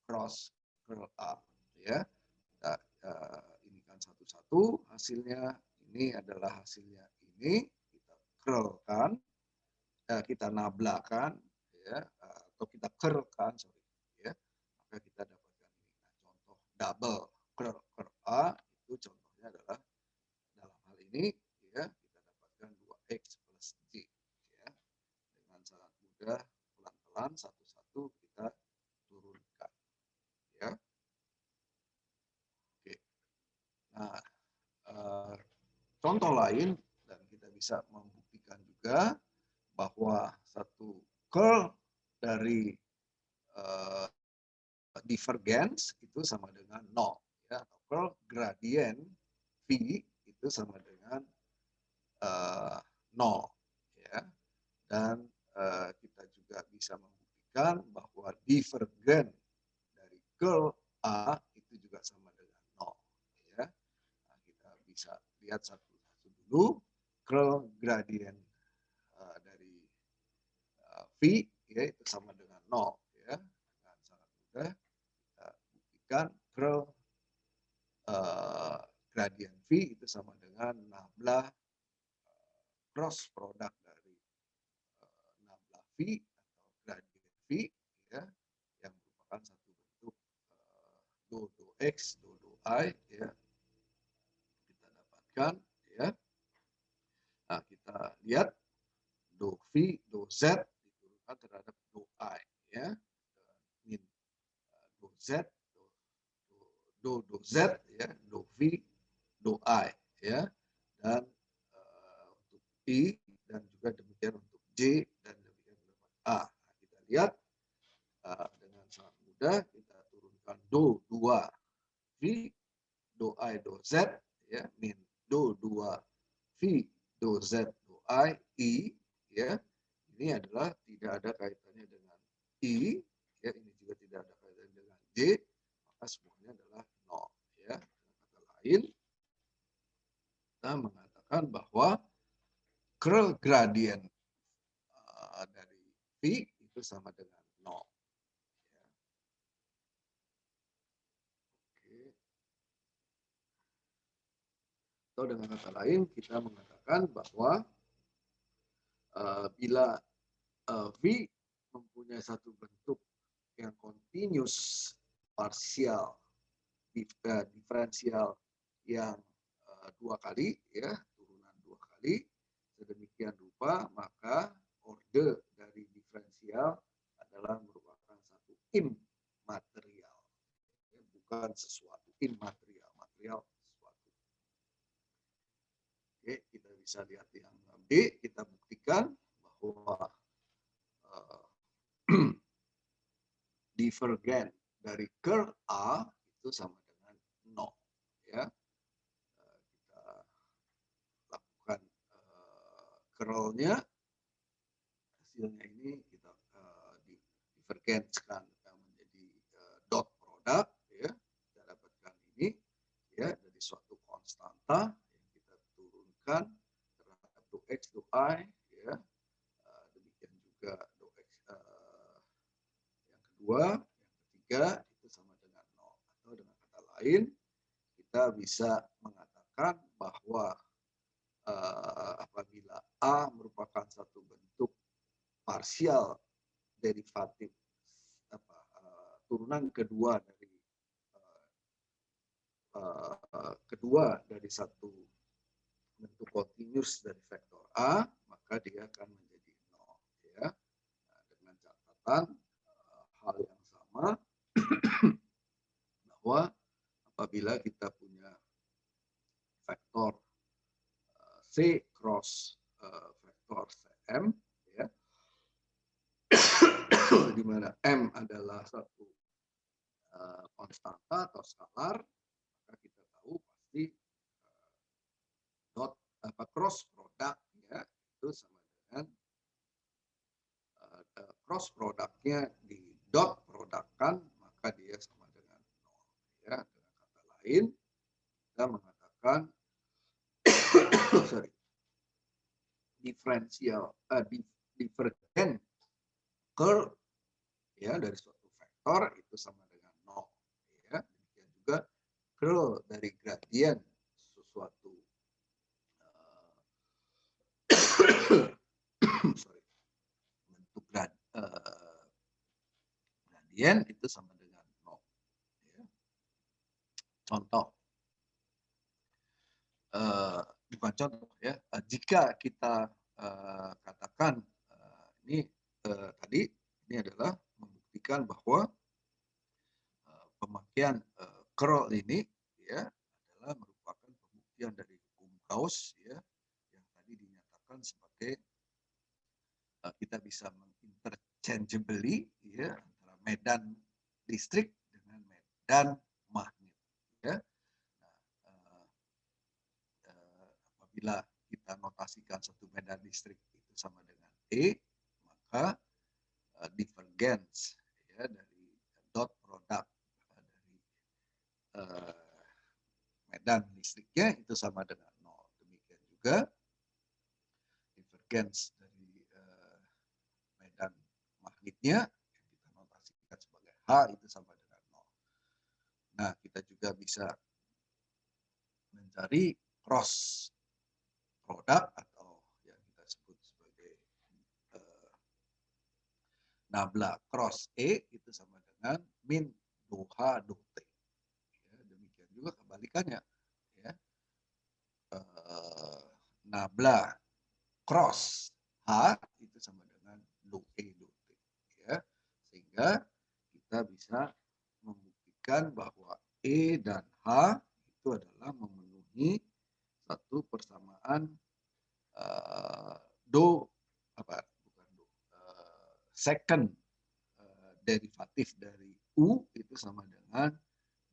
cross curl A, ya. Kita ini kan satu-satu hasilnya, ini adalah hasilnya ini, kita curlkan, kita nablakan, ya, atau kita curlkan, sorry, ya, maka kita dapatkan ini. Nah, contoh double curl A itu contohnya adalah dalam hal ini, ya, kita dapatkan X plus J. Ya. Dengan sangat mudah, pelan-pelan, satu-satu kita turunkan. Ya. Oke. Nah, contoh lain, dan kita bisa membuktikan juga bahwa satu curl dari divergence itu sama dengan 0. Ya. Atau curl gradient V itu sama dengan 0. Ya. Dan kita juga bisa membuktikan bahwa divergen dari curl A itu juga sama dengan 0. Ya. Nah, kita bisa lihat satu-satu dulu. Curl gradient dari V ya, itu sama dengan 0. Ya. Dengan sangat mudah kita buktikan curl gradient V itu sama dengan nabla cross product dari nabla V atau gradient V ya, yang merupakan satu bentuk do X do I ya, kita dapatkan ya. Nah, kita lihat do V do Z diturunkan terhadap do I ya, min do Z do Z ya, do V do I ya, dan untuk I dan juga demikian untuk J dan demikian untuk A. Nah, kita lihat dengan sangat mudah kita turunkan do 2 V do I do Z ya, min do 2 V do Z do I ya. Ini adalah tidak ada kaitannya dengan I ya, ini juga tidak ada kaitannya dengan J, maka semuanya adalah 0 ya. Dengan kata lain, kita mengatakan bahwa curl gradient dari V itu sama dengan 0. Ya. Oke. Atau dengan kata lain, kita mengatakan bahwa bila V mempunyai satu bentuk yang continuous parsial diferensial yang dua kali ya, turunan dua kali sedemikian rupa, maka orde dari diferensial adalah merupakan satu immaterial, bukan sesuatu immaterial, material sesuatu. Oke, kita bisa lihat yang B, kita buktikan bahwa divergen dari curl A itu sama dengan 0 ya. Kita lakukan curlnya, hasilnya ini kita divergenskan menjadi dot produk ya. Kita dapatkan ini ya dari suatu konstanta yang kita turunkan terhadap do X do I ya. Demikian juga do X yang kedua, yang ketiga itu sama dengan 0. Atau dengan kata lain, kita bisa mengatakan bahwa apabila A merupakan satu bentuk parsial derivatif turunan kedua dari satu bentuk continuous dari vektor A, maka dia akan menjadi 0 ya. Nah, dengan catatan hal yang sama bahwa apabila kita punya vektor C cross vektor Cm ya, di mana M adalah satu konstanta atau skalar, maka kita tahu pasti dot cross product ya itu sama dengan cross produknya di dot produkkan, maka dia sama dengan 0 ya. Dengan kata lain, kita mengatakan diferensial divergen curl ya dari suatu vektor itu sama dengan 0 ya. Demikian juga curl dari gradien sesuatu bentuk gradien itu sama dengan 0 ya. Contoh bukan contoh ya, jika kita katakan ini tadi ini adalah membuktikan bahwa pemakaian curl ini ya adalah merupakan pembuktian dari hukum Gauss ya yang tadi dinyatakan sebagai kita bisa menginterchangeably ya antara medan listrik dengan medan magnet ya. Nah, apabila kita notasikan satu medan listrik itu sama dengan E, maka divergence ya dari dot product dari medan listriknya itu sama dengan 0. Demikian juga divergence dari medan magnetnya yang kita notasikan sebagai H itu sama dengan 0. Nah, kita juga bisa mencari cross product atau yang kita sebut sebagai nabla cross E itu sama dengan min do H do T. Ya, demikian juga kebalikannya. Ya. Nabla cross H itu sama dengan do E do T. Ya. Sehingga kita bisa membuktikan bahwa E dan H itu adalah memenuhi satu persamaan do apa bukan do second derivatif dari U itu sama dengan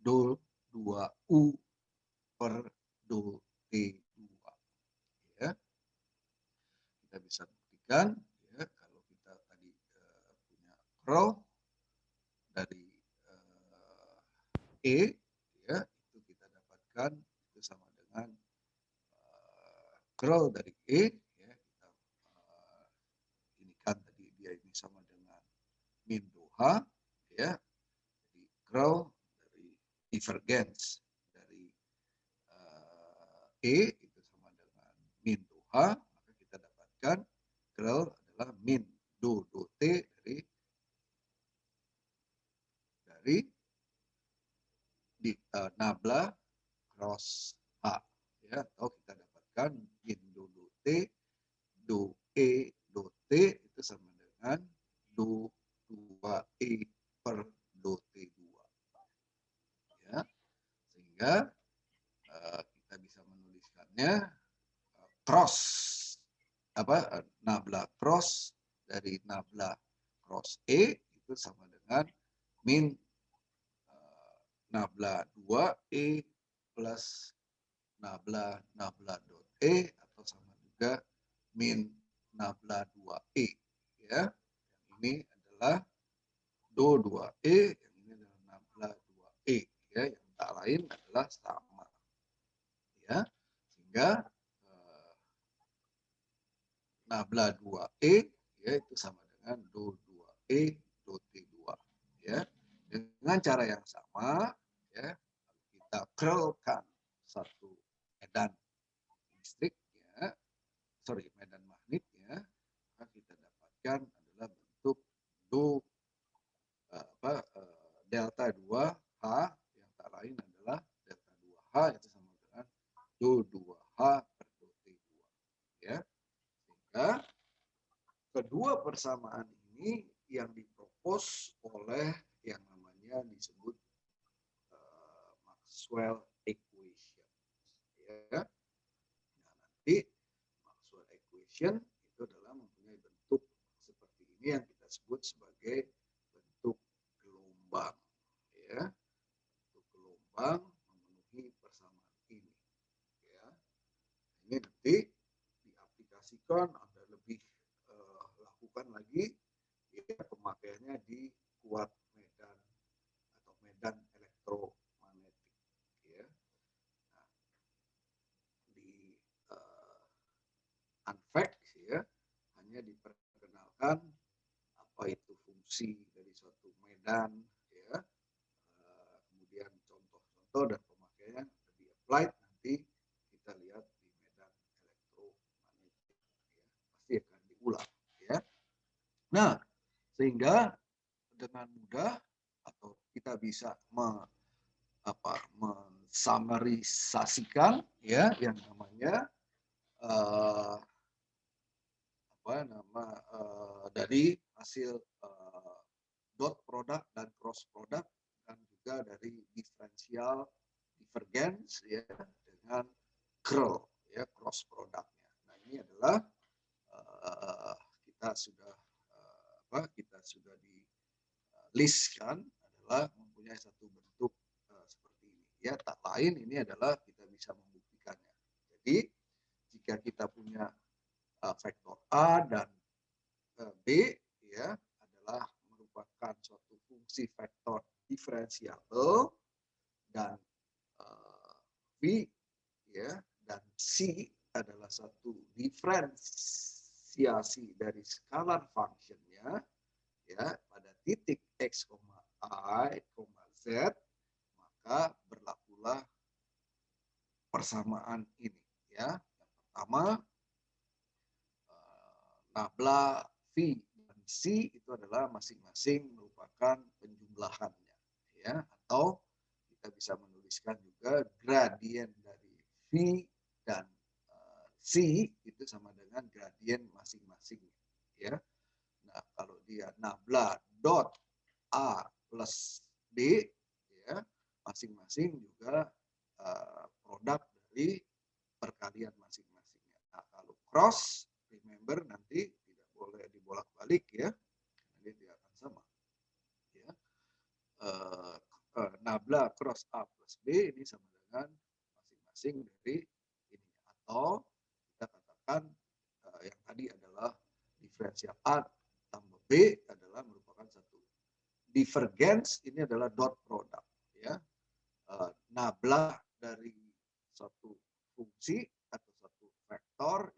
do 2U per do T2 ya. Kita bisa buktikan ya kalau kita tadi punya curl dari E ya itu kita dapatkan itu sama dengan curl dari E ya kita ini kan tadi dia ini sama dengan min do H ya. Jadi curl dari divergence dari E itu sama dengan min do H, maka kita dapatkan curl adalah min do T dari nabla cross H ya, atau kita dapatkan min do T do E do T itu sama dengan do 2E per do T2 ya. Sehingga kita bisa menuliskannya cross nabla cross dari nabla cross E itu sama dengan min nabla 2E plus nabla dot E atau sama juga min nabla 2E ya. Yang ini adalah do 2E, yang ini adalah nabla 2E ya, yang tak lain adalah sama ya. Sehingga nabla 2E ya itu sama dengan do 2E do T2 ya. Dengan cara yang sama ya kita curlkan satu medan listrik ya, medan magnet ya, maka kita dapatkan adalah bentuk do delta 2H yang tak lain adalah delta 2H itu sama dengan do 2H per do T2 ya. Sehingga kedua persamaan ini yang dipropos oleh yang namanya disebut Maxwell equation ya. Nah, nanti Maxwell equation itu adalah mempunyai bentuk seperti ini yang kita sebut sebagai bentuk gelombang ya. Bentuk gelombang memenuhi persamaan ini ya. Ini nanti diaplikasikan ada lebih lakukan lagi ya, pemakaiannya di kuat medan atau medan elektromagnetik ya. Nah, di unfact ya hanya diperkenalkan apa itu fungsi dari suatu medan ya. Kemudian contoh-contoh dan pemakaiannya di applied nanti kita lihat di medan elektromagnetik ya. Pasti akan diulang ya. Nah, sehingga dengan mudah atau kita bisa mensumarisasikan ya yang namanya dari hasil dot product dan cross product, dan juga dari diferensial divergence ya dengan curl ya cross produknya. Nah ini adalah kita sudah di listkan adalah mempunyai satu bentuk seperti ini ya, tak lain ini adalah kita bisa membuktikannya. Jadi jika kita punya vektor A dan B ya adalah merupakan suatu fungsi vektor diferensiabel, dan V ya dan C adalah satu diferensiasi dari scalar functionnya ya pada titik X, Y, Z, maka berlakulah persamaan ini ya. Yang pertama, nabla V dan C itu adalah masing-masing merupakan penjumlahannya ya, atau kita bisa menuliskan juga gradien dari V dan C itu sama dengan gradien masing-masing ya. Nah, kalau dia nabla dot A plus B ya, masing-masing juga produk dari perkalian masing-masingnya. Nah, kalau cross, remember nanti tidak boleh dibolak-balik ya, nanti dia akan sama. Ya. Nabla cross A plus B ini sama dengan masing-masing dari ini. Atau kita katakan yang tadi adalah diferensial A tambah B adalah merupakan satu divergence, ini adalah dot product ya. Nabla dari suatu fungsi atau satu vektor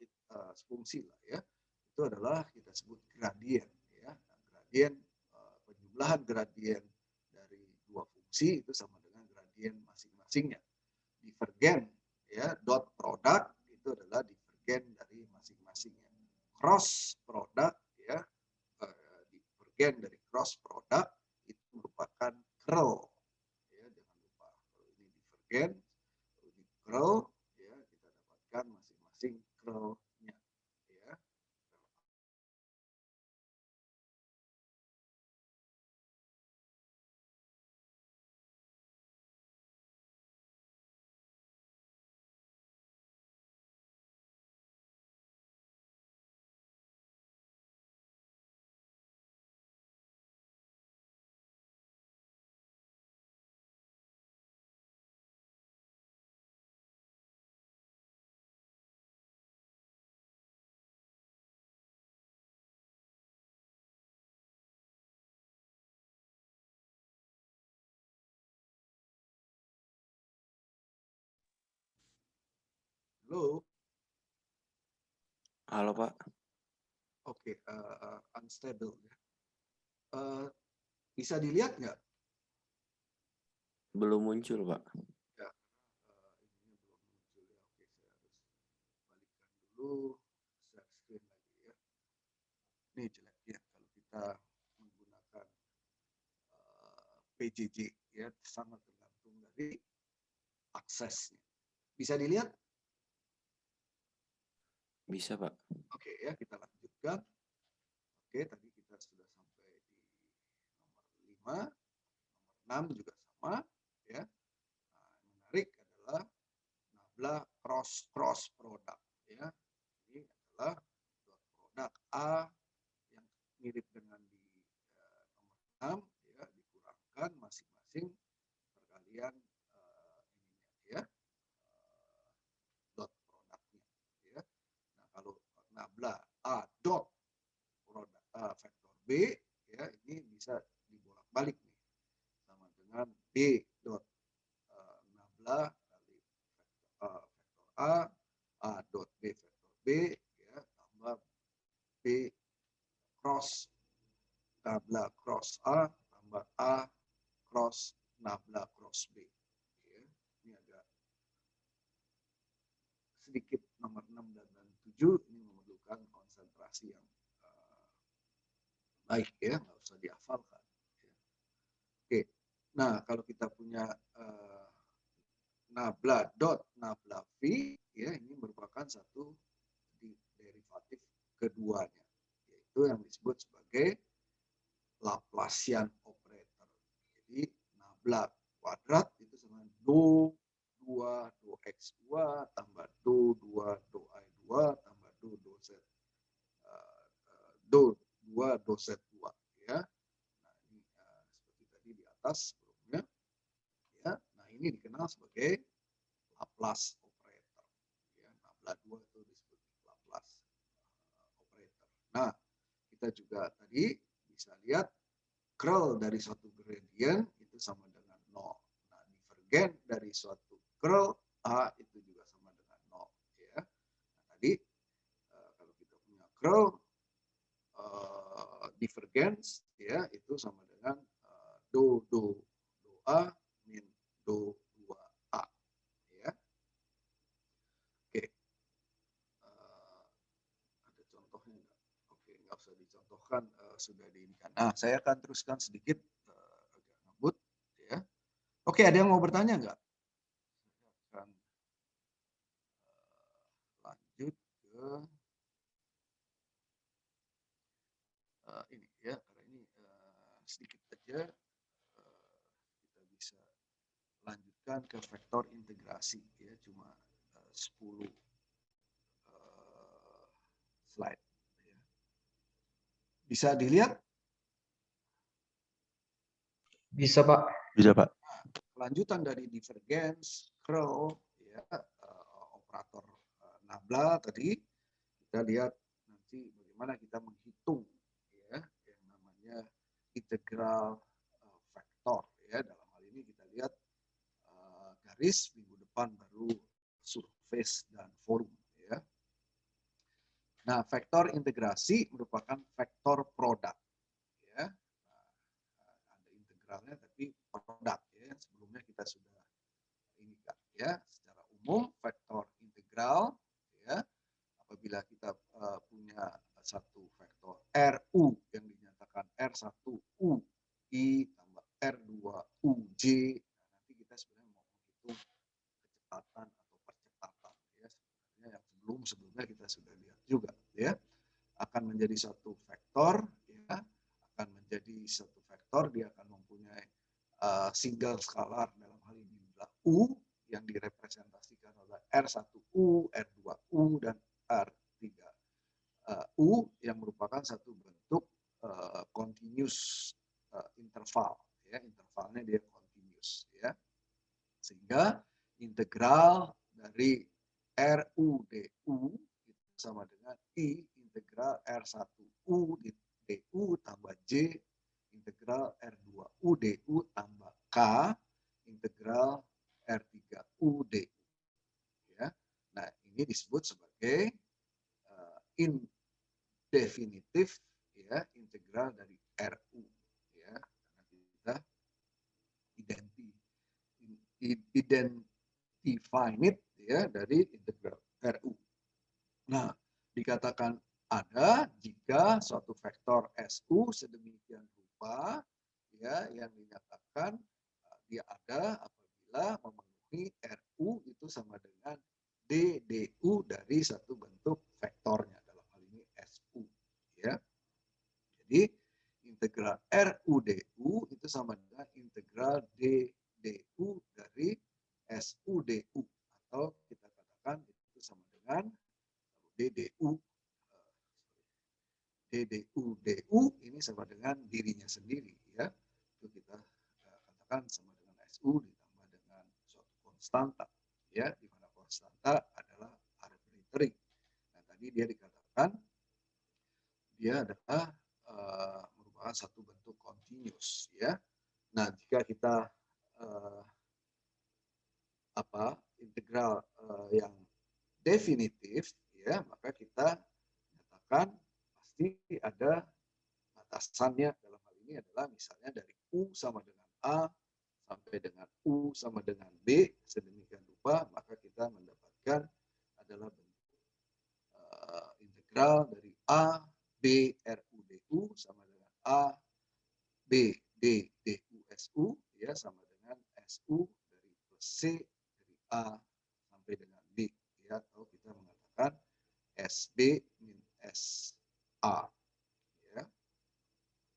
fungsi lah ya, itu adalah kita sebut gradien ya. Nah, gradien penjumlahan gradien dari dua fungsi itu sama dengan gradien masing-masingnya. Divergen ya, dot product itu adalah divergen dari masing-masingnya. Cross product ya, divergen dari cross product itu merupakan curl ya, jangan lupa kalau ini divergen, kalau ini curl ya, kita dapatkan masing-masing curlnya ya. Halo. Halo Pak. Oke, unstable ya. Bisa dilihat nggak? Belum muncul Pak. Ya, ini belum muncul ya. Oke, saya harus balikkan dulu share screen lagi ya. Ini jeleknya kalau kita menggunakan PJJ ya, sangat tergantung dari aksesnya. Bisa dilihat? Bisa Pak. Oke ya, kita lanjutkan. Oke, tadi kita sudah sampai di nomor 5, nomor 6 juga sama ya. Nah, yang menarik adalah nabla cross product ya. Ini adalah dot produk A yang mirip dengan di nomor 6 ya, dikurangkan masing-masing perkalian ininya ya, dot produknya ya. Nah, kalau nabla A dot produk vektor B ya, ini bisa dibolak-balik nih sama dengan B dot nabla kali vektor A dot B vektor B ya, tambah B cross nabla cross A tambah A cross nabla cross B ya. Ini agak sedikit nomor 6 dan 7 ini memerlukan konsentrasi yang baik ya, nggak usah dihafalkan ya. Oke, nah kalau kita punya nabla dot nabla V ya, ini merupakan satu derivatif keduanya itu yang disebut sebagai Laplacian operator. Jadi nabla kuadrat itu sama do 2 do x2 tambah do 2 do i2 tambah do z do 2 do z2 ya. Nah, ini seperti tadi di atas sebelumnya ya. Nah, ini dikenal sebagai Laplace operator. Ya, nabla 2 itu disebut Laplace operator. Nah, kita juga tadi bisa lihat curl dari suatu gradient itu sama dengan 0. Nah, divergen dari suatu curl A itu juga sama dengan 0. Ya. Nah, tadi kalau kita punya curl divergence ya itu sama dengan do A min do 2A. Ya. Oke. Ada contohnya enggak? Oke, nggak usah dicontohkan, sudah diinikan. Nah, saya akan teruskan sedikit, agak ngebut, ya. Oke, ada yang mau bertanya nggak? Saya akan lanjut ke ini ya, karena ini sedikit aja kita bisa lanjutkan ke vektor integrasi ya, cuma 10 slide. Ya. Bisa dilihat? Bisa, Pak. Bisa, Pak. Kelanjutan dari divergence, curl, ya, operator nabla tadi, kita lihat nanti bagaimana kita menghitung ya, yang namanya integral vektor. Ya, dalam hal ini kita lihat garis, minggu depan baru surface dan volume. Ya. Nah, vektor integrasi merupakan vektor produk. Ya. Nah, ada integralnya tapi produk ya. Sebelumnya kita sudah ini kan ya, secara umum vektor integral ya, apabila kita punya satu vektor RU yang dinyatakan R1U I tambah R2UJ, nah, nanti kita sebenarnya mau menghitung kecepatan atau percepatan ya, sebenarnya yang sebelumnya kita sudah lihat juga ya, akan menjadi satu vektor ya, akan menjadi satu vektor, dia akan mempunyai single scalar, dalam hal ini adalah U yang direpresentasikan oleh R1U, R2U dan R3U yang merupakan satu bentuk continuous interval ya, intervalnya dia continuous ya, sehingga integral dari RU/DU itu sama dengan I integral R1U DU tambah J integral R2U DU tambah K integral R3U DU. Ya. Nah, ini disebut sebagai indefinitif ya, integral dari RU ya, karena kita indefinite ya dari integral RU. Nah, dikatakan ada jika suatu vektor SU sedemikian rupa ya, yang dinyatakan dia ada apabila memenuhi RU itu sama dengan DDU dari satu bentuk vektornya, dalam hal ini SU ya. Jadi integral RU/DU itu sama dengan integral DDU dari SU/DU, atau kita katakan itu sama dengan DDU. DDU/DU ini sama dengan dirinya sendiri ya. Itu kita katakan sama dengan SU ditambah dengan suatu konstanta ya, di mana konstanta adalah arbitrary. Nah, tadi dia dikatakan dia adalah merupakan satu bentuk continuous ya. Nah, jika kita integral yang definitif ya, maka kita katakan pasti ada batasannya. Dalam hal ini adalah misalnya dari U sama dengan A sampai dengan U sama dengan B sedemikian rupa, maka kita mendapatkan adalah bentuk integral dari A B RU/DU sama dengan A B D DU SU ya, sama dengan SU dari plus C dari A sampai dengan D ya, atau kita mengatakan SB min SA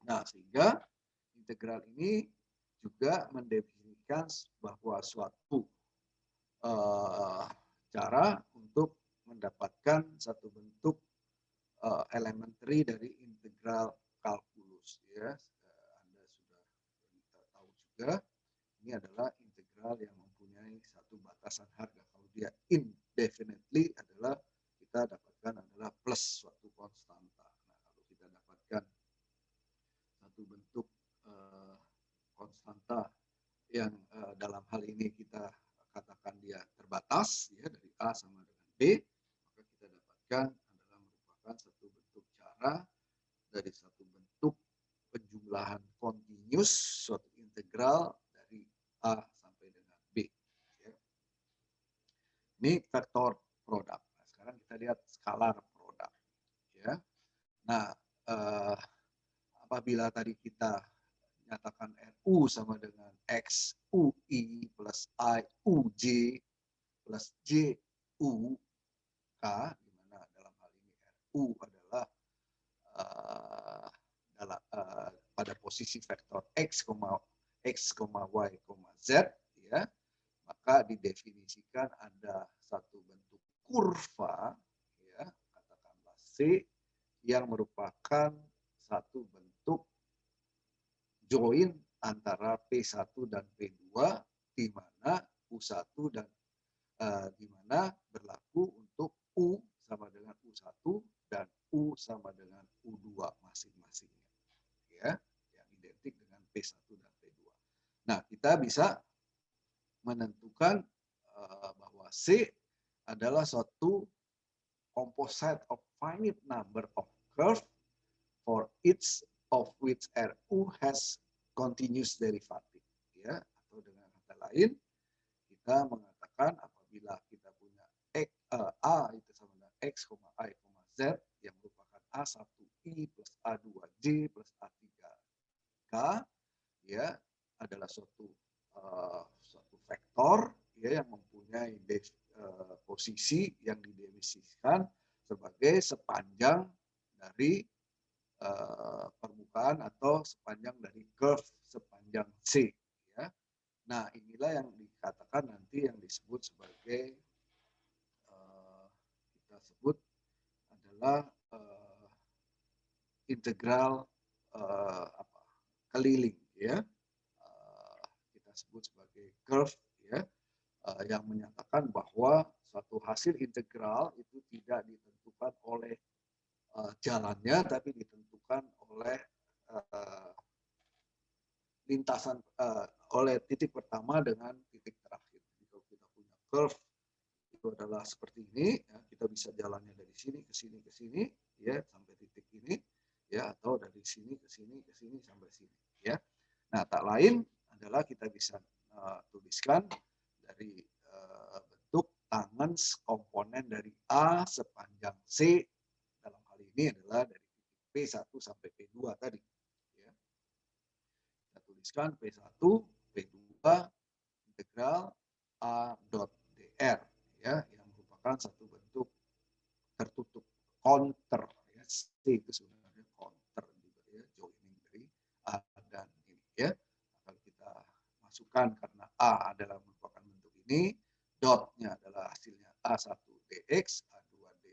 Nah, sehingga integral ini juga mendefinisikan bahwa suatu cara untuk mendapatkan satu bentuk elementary dari integral kalkulus, ya. Anda sudah tahu juga ini adalah integral yang mempunyai satu batasan harga. Kalau dia indefinitely adalah kita dapatkan adalah plus suatu konstanta. Nah, kalau kita dapatkan satu bentuk konstanta yang dalam hal ini kita katakan dia terbatas, ya, dari A sama dengan B, maka kita dapatkan adalah merupakan satu bentuk cara dari satu bentuk penjumlahan kontinus suatu integral dari A sampai dengan B. Ya. Ini vektor produk. Nah, sekarang kita lihat skalar produk. Ya. Nah, apabila tadi kita nyatakan RU sama dengan X UI plus I UJ plus J U K, di mana dalam hal ini RU adalah pada posisi vektor X, Y, Z, ya, maka didefinisikan ada satu bentuk kurva, ya, katakanlah C, yang merupakan satu bentuk join antara P1 dan P2, di mana U1 dan di mana berlaku untuk U sama dengan U1 dan U sama dengan U2 masing-masingnya, ya, yang identik dengan P1 dan P2. Nah, kita bisa menentukan bahwa C adalah suatu composite of finite number of curve for each of which RU has continuous derivative, ya, atau dengan kata lain kita mengatakan apabila kita punya A itu sama dengan X, Y, Z yang merupakan A1I plus A2J plus A3K, ya, adalah suatu vektor, ya, yang mempunyai posisi yang didefinisikan sebagai sepanjang dari permukaan atau sepanjang dari curve sepanjang C, ya. Nah, inilah yang dikatakan nanti yang disebut sebagai kita sebut adalah integral keliling, ya. Kita sebut sebagai curve, ya, yang menyatakan bahwa suatu hasil integral itu tidak ditentukan oleh jalannya, tapi ditentukan oleh lintasan oleh titik pertama dengan titik terakhir. Jadi kalau kita punya curve itu adalah seperti ini, ya, kita bisa jalannya dari sini ke sini ke sini, ya, sampai titik ini, ya, atau dari sini ke sini sampai sini, ya. Nah, tak lain adalah kita bisa tuliskan dari bentuk tangen komponen dari A sepanjang C, dalam hal ini adalah dari P1 sampai P2 tadi, ya. Kita tuliskan P1, P2 integral A dot dr, ya, yang merupakan satu bentuk tertutup counter, ya. C itu sebenarnya counter juga, ya, joining dari A dan ini, ya. Kalau kita masukkan karena A adalah merupakan bentuk ini, dotnya adalah hasilnya A1 dx, A2 di,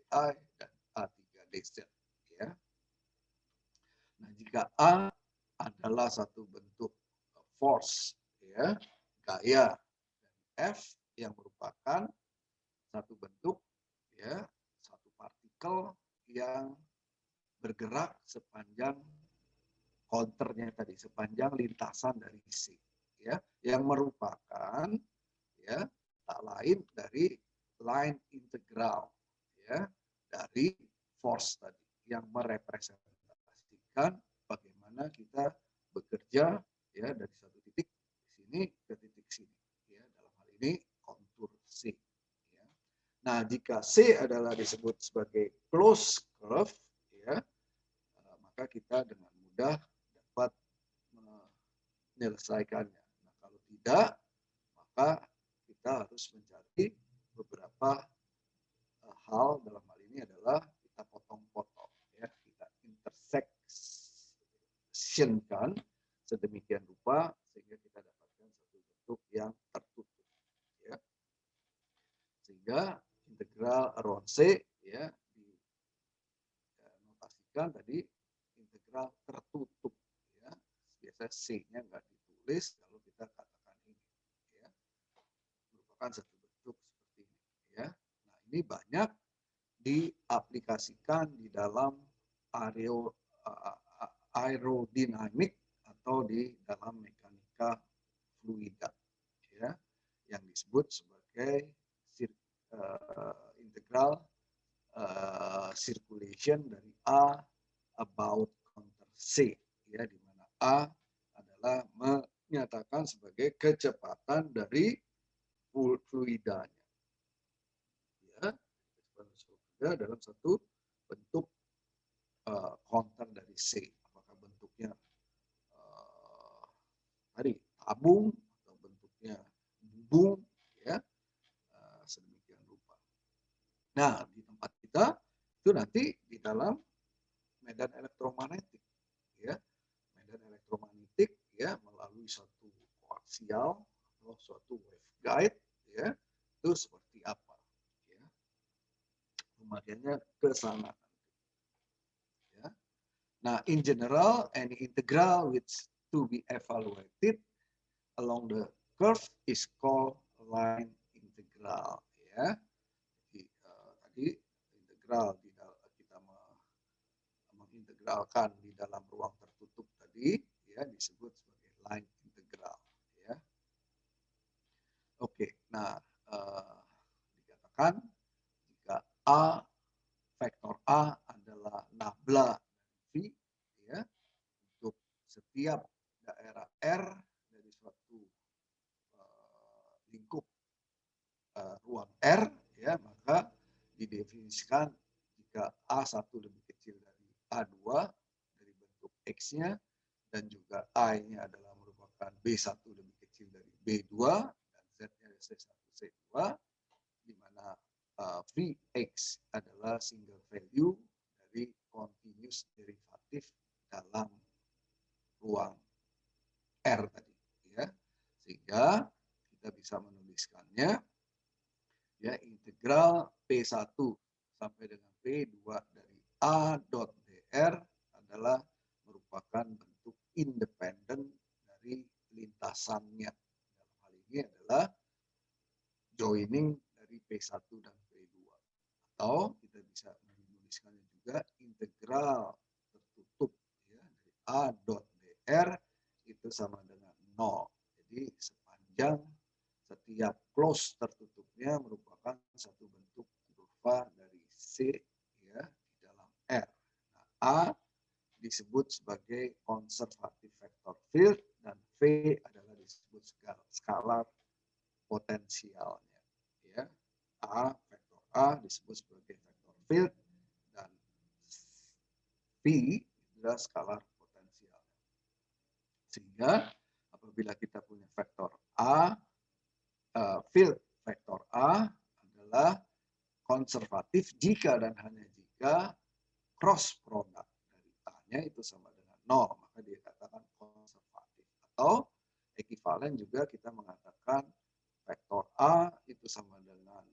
dan A3 dz, ya. Nah, jika A adalah satu bentuk force, ya, gaya, dan F yang merupakan satu bentuk, ya, satu partikel yang bergerak sepanjang counternya tadi, sepanjang lintasan dari C, ya, yang merupakan, ya, tak lain dari line integral, ya, dari force tadi yang merepresentasikan bagaimana kita bekerja, ya, dari satu titik sini ke titik sini, ya, dalam hal ini kontur C, ya. Nah, jika C adalah disebut sebagai closed curve, ya, maka kita dengan mudah dapat menyelesaikannya. Nah, kalau tidak, maka kita harus mencari beberapa hal, dalam hal ini adalah kita potong-potong, ya, kita intersection, fashionkan sedemikian rupa sehingga kita dapatkan satu bentuk yang tertutup, ya. Sehingga integral around C, ya, dinotasikan tadi integral tertutup, ya. Biasanya C-nya nggak ditulis, kalau kita katakan ini, ya, merupakan satu bentuk seperti ini, ya. Nah, ini banyak diaplikasikan di dalam aerodinamik atau di dalam mekanika fluida, ya, yang disebut sebagai integral circulation dari A about counter C, ya, di mana A adalah menyatakan sebagai kecepatan dari fluidanya, ya, fluida dalam satu bentuk counter dari C. Apakah bentuknya tadi tabung atau bentuknya bubung, ya, sedemikian rupa. Nah, di tempat kita itu nanti di dalam medan elektromagnetik, ya, medan elektromagnetik, ya, melalui suatu koaksial atau suatu waveguide, ya, itu seperti apa, ya, pemakaiannya ke sana, ya. Nah, in general, any integral which to be evaluated along the curve is called line integral, ya. Jadi, tadi integral kita mengintegralkan di dalam ruang tertutup tadi, ya, disebut sebagai line integral, ya. Oke, nah, dikatakan jika vektor A adalah nabla V, ya, untuk setiap daerah R dari suatu lingkup ruang R, ya, maka didefinisikan jika A1 lebih kecil dari A2 dari bentuk X-nya dan juga I-nya adalah merupakan B1 lebih kecil dari B2 dan Z-nya C1, C2, di mana Vx adalah single value dari continuous derivatif dalam ruang R tadi, ya. Sehingga kita bisa menuliskannya, ya, integral P1 sampai dengan P2 dari A dot dr adalah merupakan bentuk independen dari lintasannya. Dalam hal ini adalah joining dari P1 dan P2. Atau kita bisa menuliskannya juga integral tertutup, ya, dari A dot dr itu sama dengan 0. Jadi sepanjang setiap close tertutupnya merupakan satu bentuk kurva dari C, ya, di dalam R. Nah, A disebut sebagai conservative vector field dan V adalah disebut skalar potensialnya, ya. Vektor A disebut sebagai vector field dan V adalah skalar potensialnya. Sehingga apabila kita punya vektor A, field vektor A adalah konservatif jika dan hanya jika cross product dari A-nya itu sama dengan 0, maka dia katakan konservatif. Atau ekivalen juga kita mengatakan vektor A itu sama dengan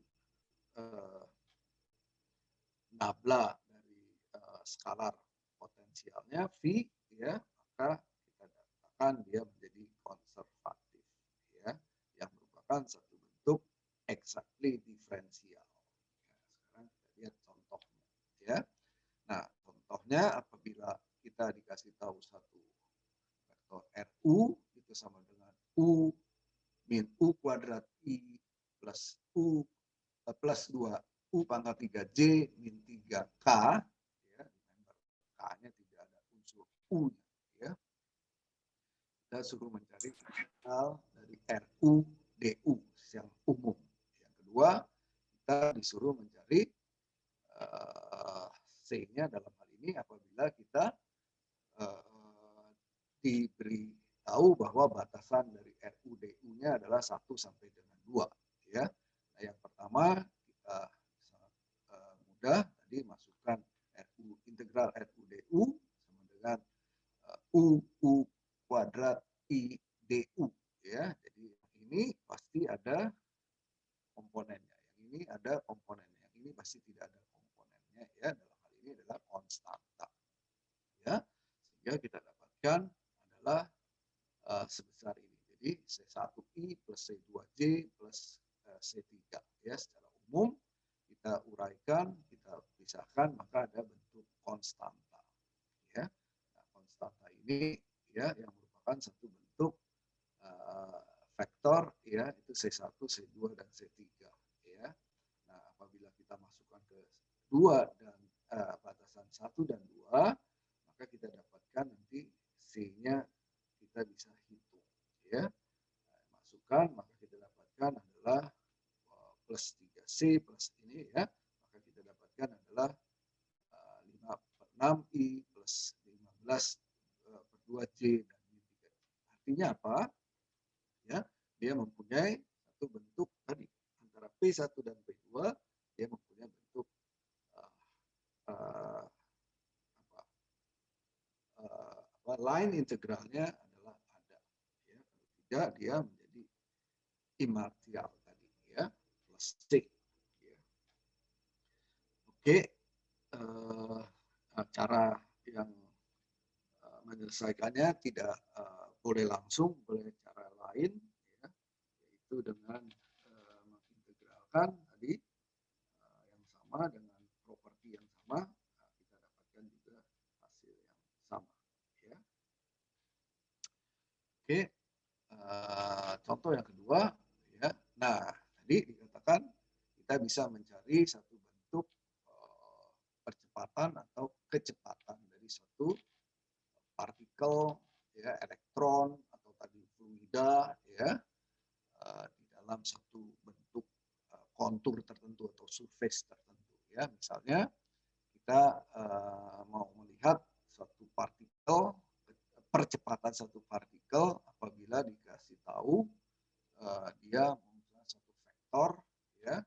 nabla dari skalar potensialnya V, ya, maka kita katakan dia menjadi konservatif, ya, yang merupakan satu bentuk exactly diferensial. Nah, sekarang kita lihat contohnya, ya. Nah, contohnya apabila kita dikasih tahu satu vektor RU itu sama dengan U min U kuadrat I plus U plus 2 U pangkat 3J min 3K, ya, K-nya tidak ada unsur U-nya, ya. Kita suruh mencari integral dari RU DU yang umum. Yang kedua, kita disuruh mencari C-nya dalam hal ini apabila kita diberi tahu bahwa batasan dari RUDU-nya adalah 1 sampai dengan 2, ya. Nah, yang pertama kita sangat mudah tadi masukkan integral RUDU sama dengan U kuadrat I DU ya. Jadi ini pasti ada komponennya. Yang ini ada komponennya. Yang ini pasti tidak ada komponennya ya. Dalam hal ini adalah konstanta. Ya. Sehingga kita dapatkan adalah sebesar ini. Jadi C1I plus C2J plus C3 ya. Secara umum kita uraikan, kita pisahkan, maka ada bentuk konstanta ya. Nah, konstanta ini ya yang merupakan satu bentuk vektor ya, itu C1, C2 dan C3 ya. Nah, apabila kita masukkan ke 2 dan batasan 1 dan 2, maka kita dapatkan nanti C-nya kita bisa hitung ya. Nah, masukkan maka kita dapatkan adalah plus 3C plus ini ya. Maka kita dapatkan adalah 5/6I plus 15/2J dan ini 3. Artinya apa? Ya, dia mempunyai satu bentuk tadi antara P1 dan P2, dia mempunyai bentuk line integralnya adalah ada ya. Kalau tidak dia menjadi imartial tadi ya, plus C ya. Oke, cara yang menyelesaikannya tidak boleh langsung, boleh cara lain ya, yaitu dengan mengintegralkan tadi yang sama dengan properti yang sama, kita dapatkan juga hasil yang sama ya. Oke, contoh yang kedua ya. Nah, tadi dikatakan kita bisa mencari satu bentuk percepatan atau kecepatan dari suatu partikel ya, elektron atau tadi fluida ya, di dalam satu bentuk kontur tertentu atau surface tertentu ya. Misalnya kita mau melihat suatu partikel, percepatan satu partikel apabila dikasih tahu dia mempunyai satu vektor ya,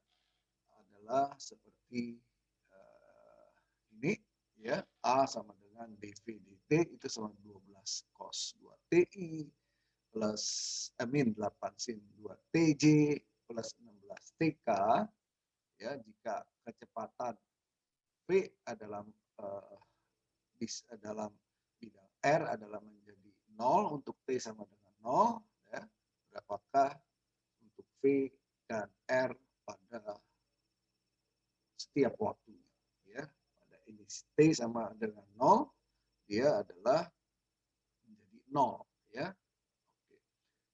adalah seperti ini ya, A sama dengan dV dt itu sama 12 cos 2TI plus 8 sin 2TJ plus 16 TK ya. Jika kecepatan V adalah dalam bidang R adalah menjadi 0 untuk T sama dengan 0 ya, berapakah untuk V dan R pada setiap waktunya ya. Pada ini T sama dengan 0, dia adalah menjadi 0 ya. Oke.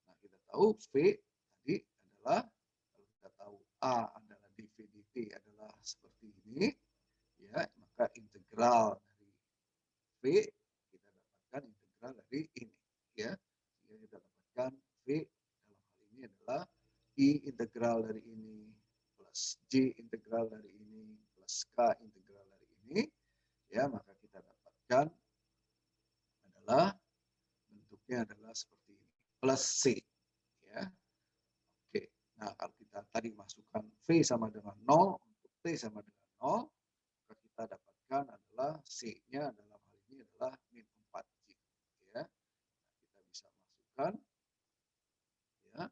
Nah, kita tahu V tadi adalah, kalau kita tahu A adalah dV dt adalah seperti ini ya, maka integral dari V kita dapatkan integral dari ini ya. Sehingga kita dapatkan V dalam hal ini adalah I integral dari ini plus J integral dari ini plus K integral dari ini ya, maka kita dapatkan adalah bentuknya adalah seperti ini plus C ya. Oke. Nah, kalau kita tadi masukkan V sama dengan 0 untuk T sama dengan 0, maka kita dapatkan adalah C-nya dalam hal ini adalah min 4J ya. Nah, kita bisa masukkan ya,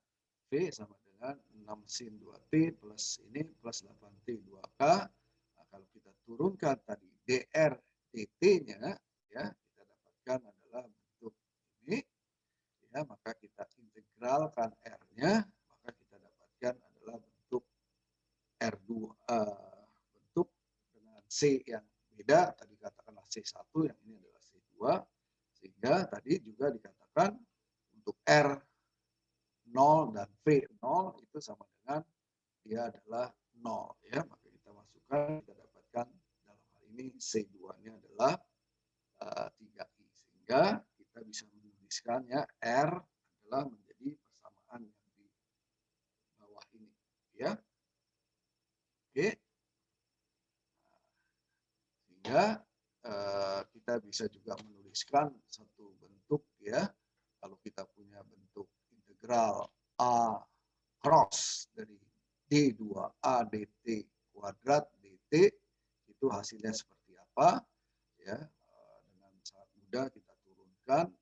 V sama dengan 6 sin 2T plus ini plus 8T 2K. Nah, kalau kita turunkan tadi dr dt-nya ya, kita dapatkan adalah bentuk ini ya, maka kita integralkan R-nya, maka kita dapatkan adalah bentuk R2 bentuk dengan C yang beda, tadi katakanlah C1, yang ini adalah C2, sehingga tadi juga dikatakan untuk R 0 dan V 0 itu sama dengan dia adalah 0 ya, maka kita masukkan, kita dapatkan dalam hal ini C2-nya adalah 3I, sehingga kita bisa menuliskannya R adalah menjadi persamaan yang di bawah ini ya. Oke. Sehingga kita bisa juga menuliskan satu bentuk ya, kalau kita punya bentuk integral A cross dari D2A dt kuadrat dt, itu hasilnya seperti apa ya. Dengan sangat mudah kita turunkan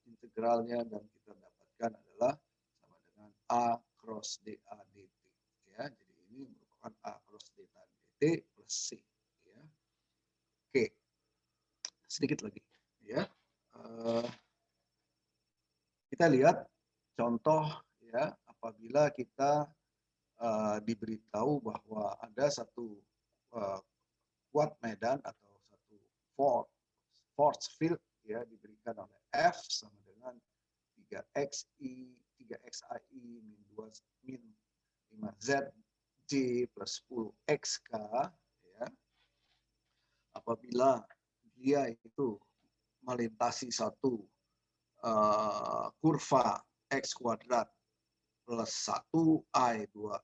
integralnya dan kita dapatkan adalah sama dengan A cross DA dt. Ya, jadi ini merupakan A cross DA dt plus C. Ya. Oke, sedikit lagi. Ya, kita lihat contoh ya apabila kita diberitahu bahwa ada satu kuat medan atau satu force field ya diberikan oleh F sama dengan 3xi 3xi min 2 min 5zj plus 10xk ya. Apabila dia itu melintasi satu kurva x kuadrat plus 1 i 2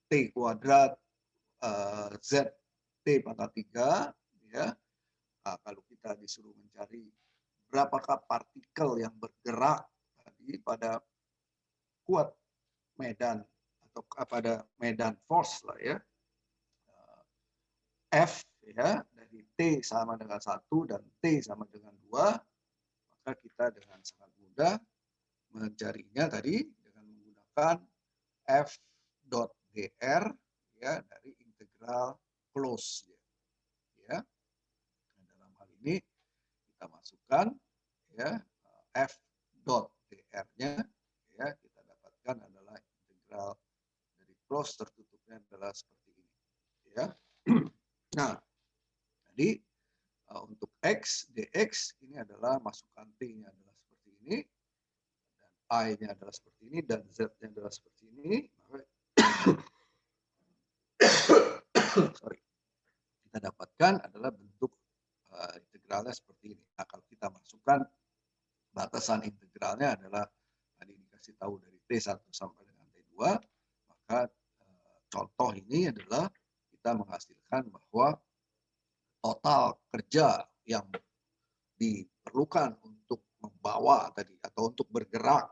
t kuadrat z t pangkat 3 ya. Nah, kalau kita disuruh mencari berapakah partikel yang bergerak tadi pada kuat medan atau pada medan force lah ya. F ya dari T sama dengan 1 dan T sama dengan 2, maka kita dengan sangat mudah mencarinya tadi dengan menggunakan F dot dr ya dari integral close ya. Nah, dalam hal ini kita masukkan ya F dot dr-nya ya kita dapatkan adalah integral dari close tertutupnya adalah seperti ini ya. Nah, jadi untuk x dx ini adalah masukkan t-nya adalah seperti ini dan i-nya adalah seperti ini dan z-nya adalah seperti ini. Sorry. Kita dapatkan adalah bentuk integralnya seperti ini. Nah, kalau kita masukkan batasan integralnya adalah tadi dikasih tahu dari T1 sampai dengan T2, maka contoh ini adalah kita menghasilkan bahwa total kerja yang diperlukan untuk membawa tadi atau untuk bergerak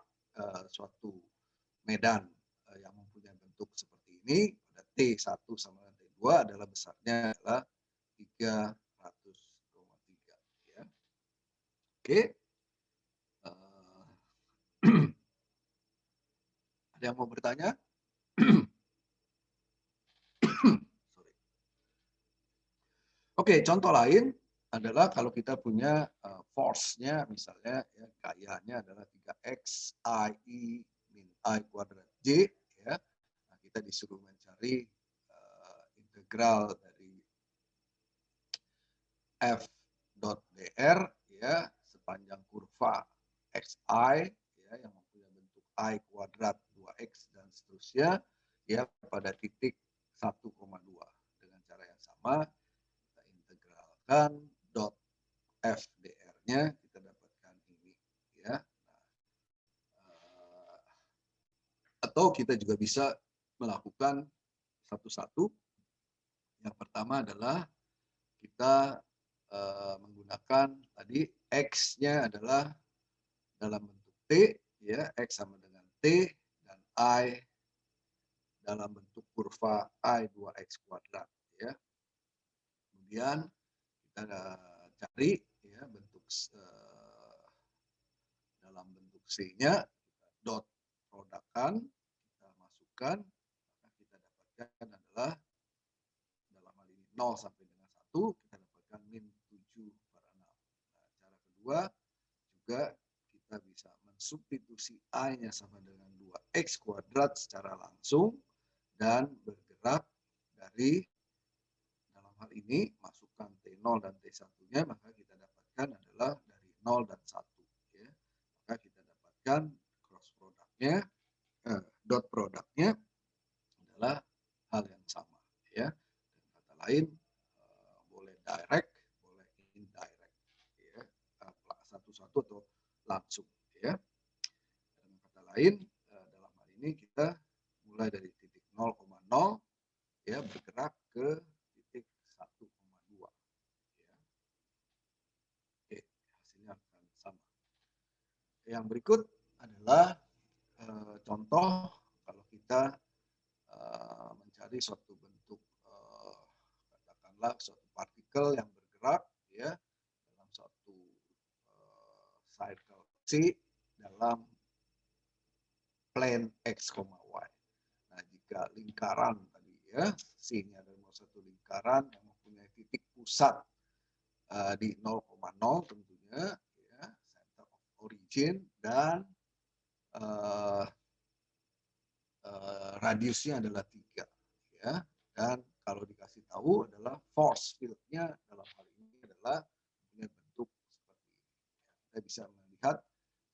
suatu medan yang mempunyai bentuk seperti ini pada T1 sama dengan T2 adalah besarnya adalah 300,3 ya. Oke. Ada yang mau bertanya? Sorry. Oke, contoh lain adalah kalau kita punya force-nya misalnya ya, gayanya adalah 3x i min i kuadrat j ya. Nah, kita disuruh mencari integral dari f dot dr ya sepanjang kurva xi ya yang mempunyai bentuk i kuadrat 2x dan seterusnya ya pada titik 1,2 dengan cara yang sama kita integralkan dot fdr-nya kita dapatkan ini ya. Nah, atau kita juga bisa melakukan satu-satu. Yang pertama adalah kita menggunakan tadi x-nya adalah dalam bentuk t ya x sama dengan t dan i dalam bentuk kurva i 2x kuadrat ya. Kemudian kita cari ya bentuk dalam bentuk c-nya dot produkkan kita masukkan maka kita dapatkan adalah dalam hal ini 0 sampai dengan 1 kita dapatkan min 7/6. Nah, cara kedua juga kita bisa mensubstitusi i-nya sama dengan 2x kuadrat secara langsung dan bergerak dari dalam hal ini masukkan T0 dan T1-nya maka kita dapatkan adalah dari 0 dan 1 ya. Maka kita dapatkan cross produknya dot produknya adalah hal yang sama ya. Dan kata lain boleh direct, boleh indirect ya. Satu-satu atau langsung ya. Dengan kata lain dalam hal ini kita mulai dari titik 0,0 ya bergerak ke titik 1,2 ya. Oke, hasilnya akan sama. Yang berikut adalah contoh kalau kita mencari suatu bentuk katakanlah suatu partikel yang bergerak ya dalam suatu circle C dalam plane X, Y. Nah, jika lingkaran tadi ya, C-nya adalah satu lingkaran yang mempunyai titik pusat di 0,0 tentunya, ya, center of origin, dan radiusnya adalah 3. Ya. Dan kalau dikasih tahu adalah force field-nya dalam hal ini adalah punya bentuk seperti ini. Kita bisa melihat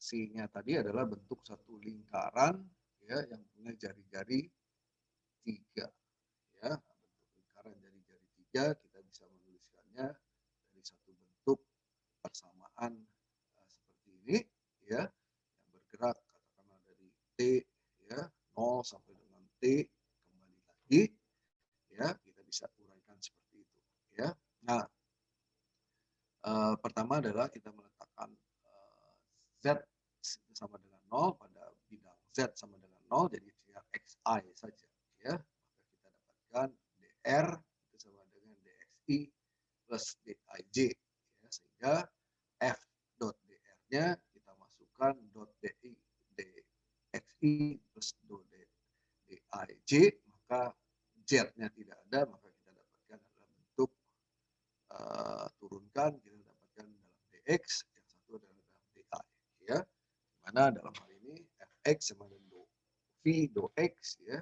C-nya tadi adalah bentuk satu lingkaran ya yang punya jari-jari 3. Ya, bentuk lingkaran jari-jari 3 kita bisa menuliskannya dari satu bentuk persamaan seperti ini ya yang bergerak katakanlah dari T ya 0 sampai dengan T kembali lagi ya kita bisa uraikan seperti itu ya. Nah, pertama adalah kita meletakkan Z sama dengan 0 pada bidang Z sama dengan 0 jadi XI saja ya. Maka kita dapatkan DR itu sama dengan DXI plus DIJ ya, sehingga F dot DR-nya kita masukkan dot DXI plus dot DIJ, maka Z-nya tidak ada, maka kita dapatkan adalah bentuk turunkan, kita dapatkan dalam DX, yang satu adalah dalam DI. Ya. Dimana dalam hal ini Fx sama dengan do V do X, ya.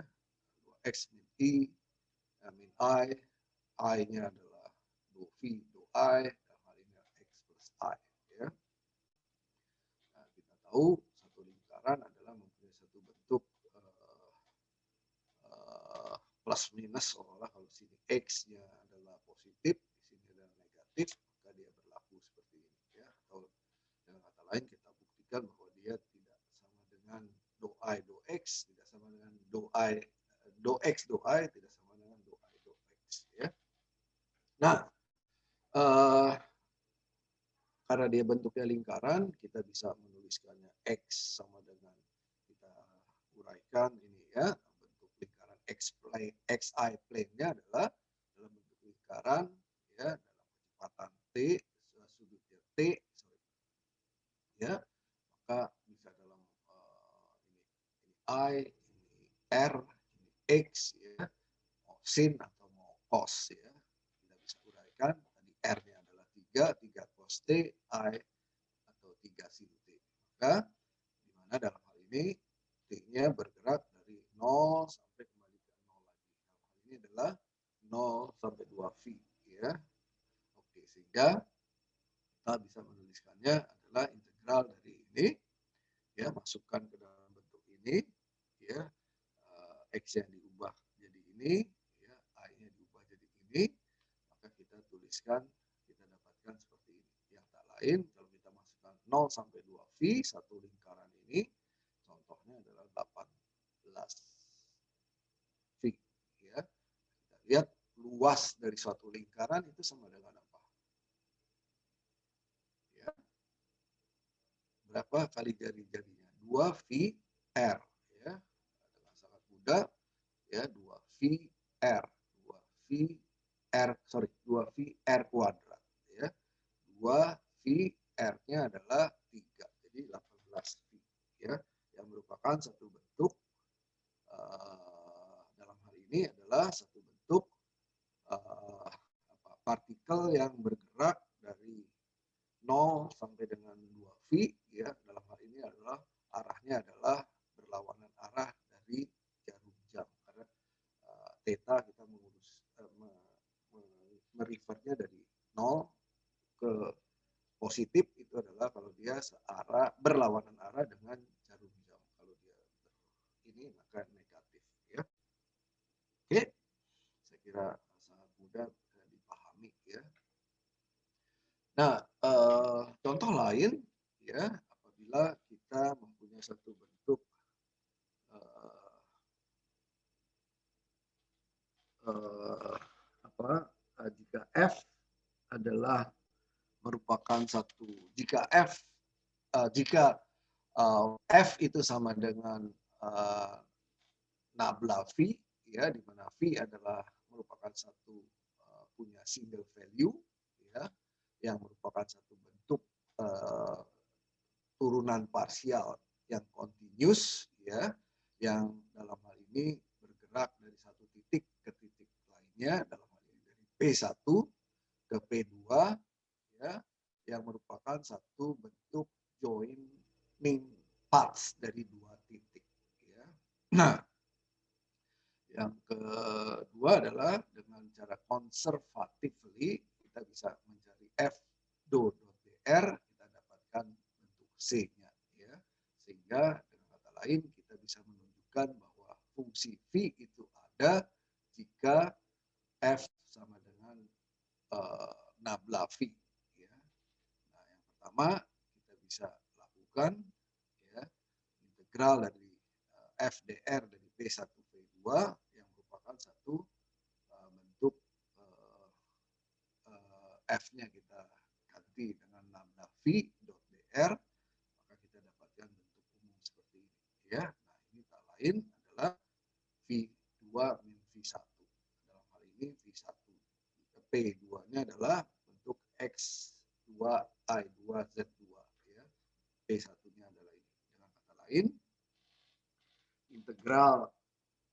Do X min I, min I-nya adalah do V do I, dalam hal ini X plus I. Ya. Nah, kita tahu satu lingkaran adalah mempunyai satu bentuk plus minus, seolah kalau sini X-nya adalah positif, di sini adalah negatif, maka dia berlaku seperti ini. Ya. Atau dengan kata lain kita buktikan bahwa dia tidak sama dengan do I do X, tidak sama dengan do X do I, tidak sama dengan do I do X. Ya. Nah, karena dia bentuknya lingkaran, kita bisa menuliskannya X sama dengan kita uraikan ini ya, bentuk lingkaran XI plane-nya adalah dalam bentuk lingkaran ya dalam kecepatan T, sudutnya T, ya, maka bisa dalam ini I, ini R, ini X ya, mau sin atau mau cos ya. Kita bisa uraikan tadi R-nya adalah 3 cos T, I atau 3 sin T. Maka di mana dalam hal ini T-nya bergerak dari 0 sampai kembali ke 0 lagi. Dalam hal ini adalah 0 sampai 2 V ya. Oke, sehingga kita bisa menuliskannya adalah integral dari ini ya, masukkan ke dalam bentuk ini ya, X yang diubah jadi ini ya, I-nya diubah jadi ini, maka kita tuliskan, kita dapatkan seperti ini. Yang tak lain kalau kita masukkan 0 sampai 2 V satu lingkaran ini, contohnya adalah 18 V ya. Kita lihat luas dari suatu lingkaran itu sama dengan apa? Ya. Berapa kali jari-jarinya? 2 V R ya. Dengan sangat mudah ya, 2 V R. 2 V R kuadrat ya. 2 V R-nya adalah 3. Jadi 18 V ya. Yang merupakan satu bentuk dalam hal ini adalah satu bentuk partikel yang bergerak dari 0 sampai dengan 2 V ya, dalam hal ini adalah arahnya adalah berlawanan arah dari jarum jam karena theta kita merefernya dari 0 ke positif itu adalah kalau dia searah berlawanan arah dengan jarum jam. Kalau dia ini maka negatif ya. Oke, saya kira sangat mudah dipahami ya. Nah, contoh lain ya, apabila kita mempunyai satu bentuk jika F adalah merupakan satu, jika F itu sama dengan nabla V ya, di mana V adalah merupakan satu punya single value ya, yang merupakan satu bentuk turunan parsial yang continuous, ya, yang dalam hal ini bergerak dari satu titik ke titik lainnya, dalam hal ini dari P1 ke P2, ya, yang merupakan satu bentuk joining paths dari dua titik, ya. Nah, yang kedua adalah dengan cara conservatively kita bisa mencari f do dr, kita dapatkan bentuk c-nya, ya. Sehingga dengan kata lain kita bisa menunjukkan bahwa fungsi v itu ada jika f sama dengan nabla v, ya. Nah, yang pertama kita bisa lakukan, ya, integral dari FDR dari P1 P2 yang merupakan satu bentuk F-nya kita ganti dengan lambda V dot dr, maka kita dapatkan bentuk umum seperti ini, ya. Nah, ini tak lain adalah V2 min V1. Dalam hal ini V1 P2-nya adalah bentuk X2 I2 Z2, ya. P1-nya adalah ini. Dengan kata lain, integral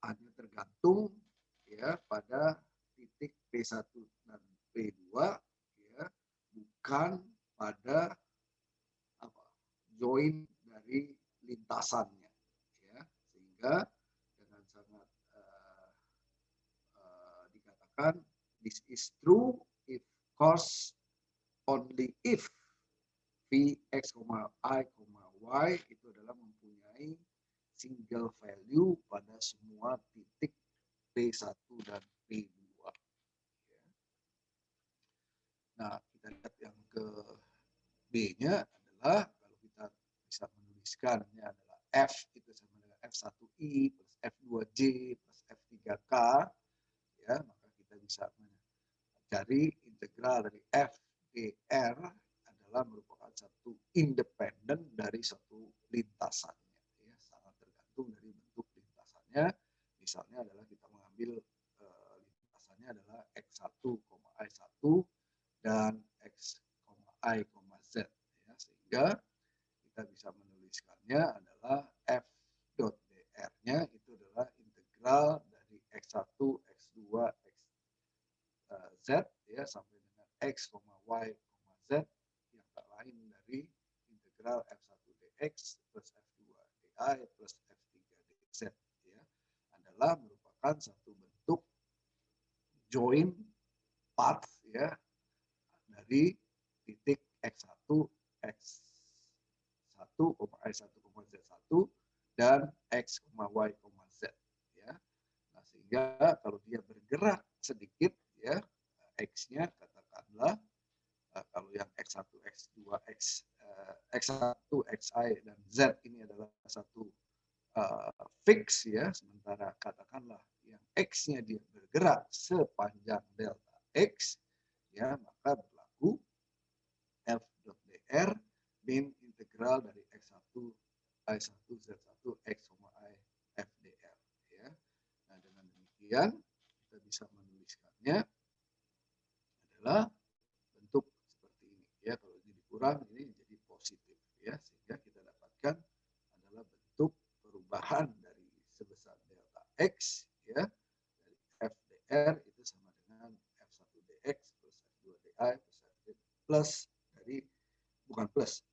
hanya tergantung, ya, pada titik P1 dan P2, ya, bukan pada apa join dari lintasannya, ya. Sehingga dengan sangat dikatakan this is true if cos only if v x, i, y itu adalah mempunyai single value pada semua titik P1 dan P2. Nah, kita lihat yang ke B-nya adalah kalau kita bisa menuliskannya adalah F itu sama dengan F1I plus F2J plus F3K, ya, maka kita bisa mencari integral dari FDR adalah merupakan satu independen dari satu lintasannya, ya, sangat tergantung dari bentuk lintasannya. Misalnya adalah kita mengambil lintasannya adalah X1, I1 dan X, I, Z, ya, sehingga kita bisa menuliskannya adalah F dot dr-nya itu adalah integral dari X1, X2, Z, ya, sampai dengan X, Y, Z yang tak lain dari integral F1 dx plus F2 di plus F3 dz, ya, adalah merupakan satu bentuk join path, ya, dari titik X1, X1, I1, Z1 dan X, Y, Z, ya. Nah, sehingga kalau dia bergerak sedikit, ya, X-nya katakanlah kalau yang X1, X2, X1, XI dan Z ini adalah satu fix, ya, sementara katakanlah yang X-nya dia bergerak sepanjang delta X, ya, maka berlaku F dot dr min integral dari X1, I1, Z1, X, I, FDR, ya. Nah, dengan demikian kita bisa menuliskannya adalah bentuk seperti ini, ya. Kalau ini dikurang ini jadi positif, ya, sehingga kita dapatkan adalah bentuk perubahan dari sebesar delta X, ya, dari FDR itu sama dengan F1 dx plus F2 di plus F plus dari bukan plus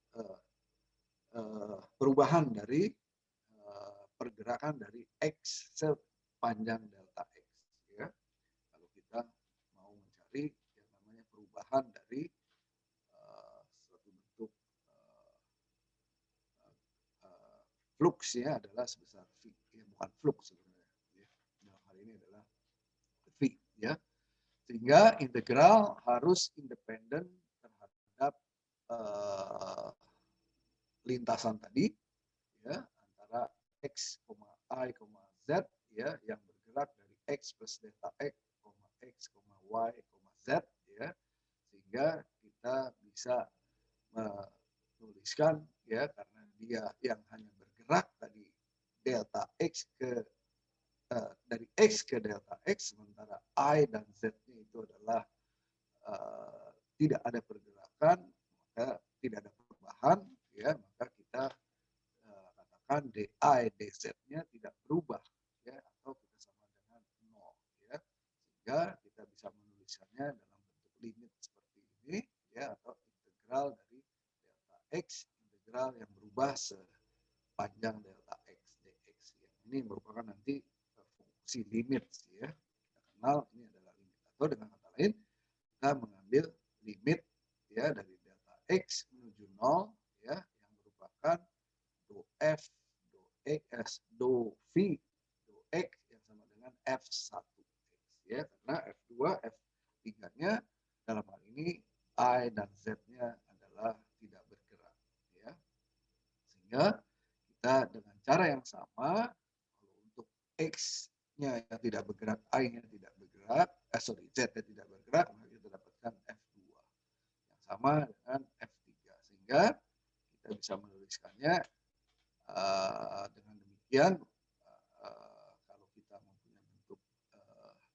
perubahan dari pergerakan dari X sepanjang delta X, ya. Kalau kita mau mencari yang namanya perubahan dari suatu bentuk flux, ya, adalah sebesar V, ya, bukan flux sebenarnya, ya. Dalam hal ini adalah V, ya. Sehingga integral harus independen terhadap lintasan tadi, ya, antara X, I, Z, ya, yang bergerak dari X plus delta X, X, Y, Z, ya, sehingga kita bisa menuliskan, ya, karena dia yang hanya bergerak tadi delta X ke dari X ke delta X, sementara I dan Z-nya itu adalah tidak ada pergerakan, maka tidak ada perubahan, ya, maka kita maka DI, DZ-nya tidak berubah, ya, atau kita sama dengan 0, ya. Sehingga kita bisa menuliskannya dalam bentuk limit seperti ini, ya, atau integral dari delta X, integral yang berubah sepanjang delta X, dx. Ya. Ini merupakan nanti fungsi limit, ya. Kita kenal ini adalah limit. Atau dengan kata lain, kita mengambil limit, ya, dari delta X menuju 0, ya, yang merupakan do F, do X, do V, do X yang sama dengan F1X, ya, karena F2, F3-nya dalam hal ini I dan Z-nya adalah tidak bergerak, ya. Sehingga kita dengan cara yang sama, kalau untuk X-nya yang tidak bergerak, I-nya tidak bergerak, Z-nya tidak bergerak, maka kita dapatkan F2 yang sama dengan F3, sehingga kita bisa menuliskannya dengan demikian. Kalau kita mempunyai bentuk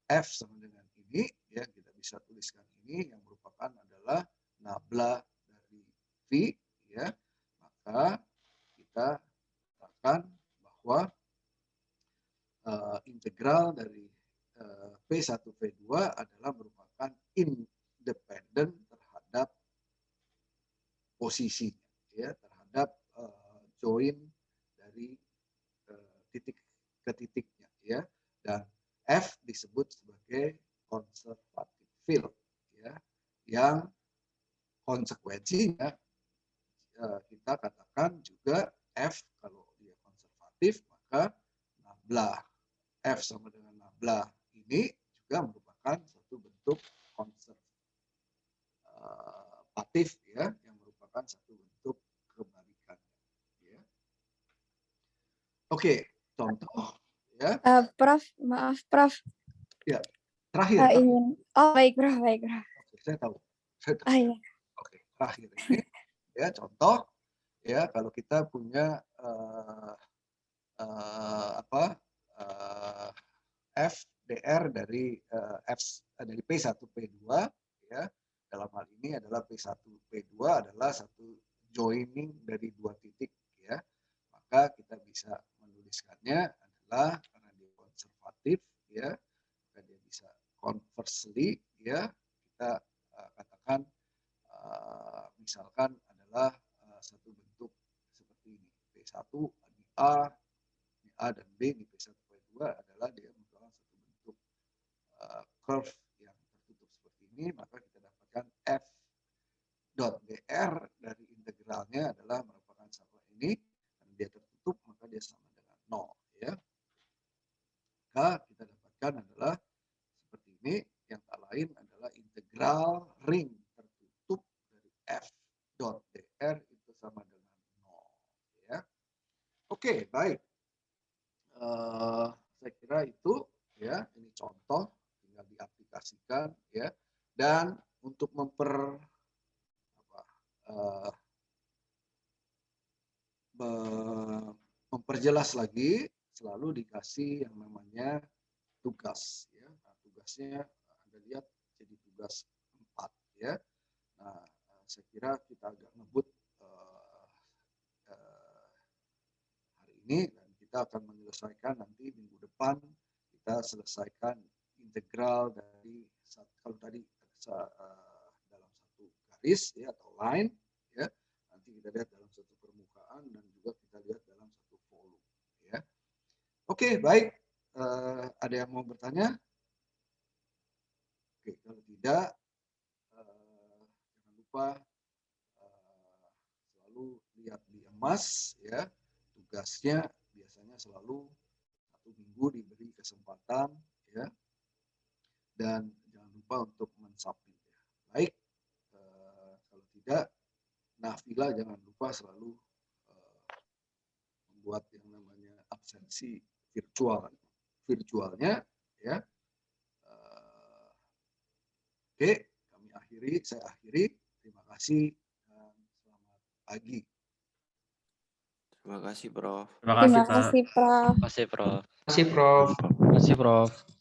F sama dengan ini, ya, kita bisa tuliskan ini yang merupakan adalah nabla dari V, ya, maka kita katakan bahwa integral dari P1 P2 adalah merupakan independen terhadap posisinya, ya, terhadap join dari titik ke titiknya, ya, dan F disebut sebagai conservative field, ya, yang konsekuensinya kita katakan juga F kalau dia konservatif, maka nabla F sama dengan nabla ini juga merupakan satu bentuk konservatif, ya, yang merupakan satu bentuk kebalikannya, ya. Oke, contoh, ya. Prof, maaf Prof. Ya, terakhir. Ingin. Oh, baik Prof, baik Prof. Oke, saya tahu. Iya. Oke, terakhir ini, ya, contoh, ya, kalau kita punya F DR dari dari P1 P2, ya, dalam hal ini adalah P1 P2 adalah satu joining dari dua titik, ya, maka kita bisa menuliskannya adalah karena dia konservatif, ya, maka dia bisa conversely, ya, kita katakan misalkan adalah satu bentuk seperti ini, P1 di A dan B di P1 P2 adalah dia merupakan satu bentuk curve yang tertutup seperti ini, maka kita dapatkan F dot dr dari integralnya adalah merupakan sama ini, dan dia tertutup maka dia sama dengan 0, ya. Maka kita dapatkan adalah seperti ini, yang tak lain adalah integral ring tertutup dari F dot dr itu sama dengan 0, ya. Oke, baik. Saya kira itu, ya, ini contoh tinggal diaplikasikan, ya, dan untuk memperjelas lagi selalu dikasih yang namanya tugas, ya. Nah, tugasnya Anda lihat jadi tugas 4, ya. Nah, saya kira kita agak ngebut hari ini, dan kita akan menyelesaikan nanti minggu depan. Kita selesaikan integral dari, kalau tadi dalam satu garis, ya, atau line, ya, nanti kita lihat dalam satu permukaan dan juga kita lihat dalam satu volume, ya. Oke, baik. Ada yang mau bertanya? Oke, kalau tidak, jangan lupa selalu lihat di emas, ya. Tugasnya biasanya selalu 1 minggu diberi kesempatan, ya, dan jangan lupa untuk mensubmit, ya. Baik, kalau tidak, Nafila jangan lupa selalu membuat yang namanya absensi virtualnya, ya. Oke, saya akhiri. Terima kasih dan selamat pagi. Terima kasih, Prof. Terima kasih Prof. Terima kasih, Prof. Terima kasih, Prof.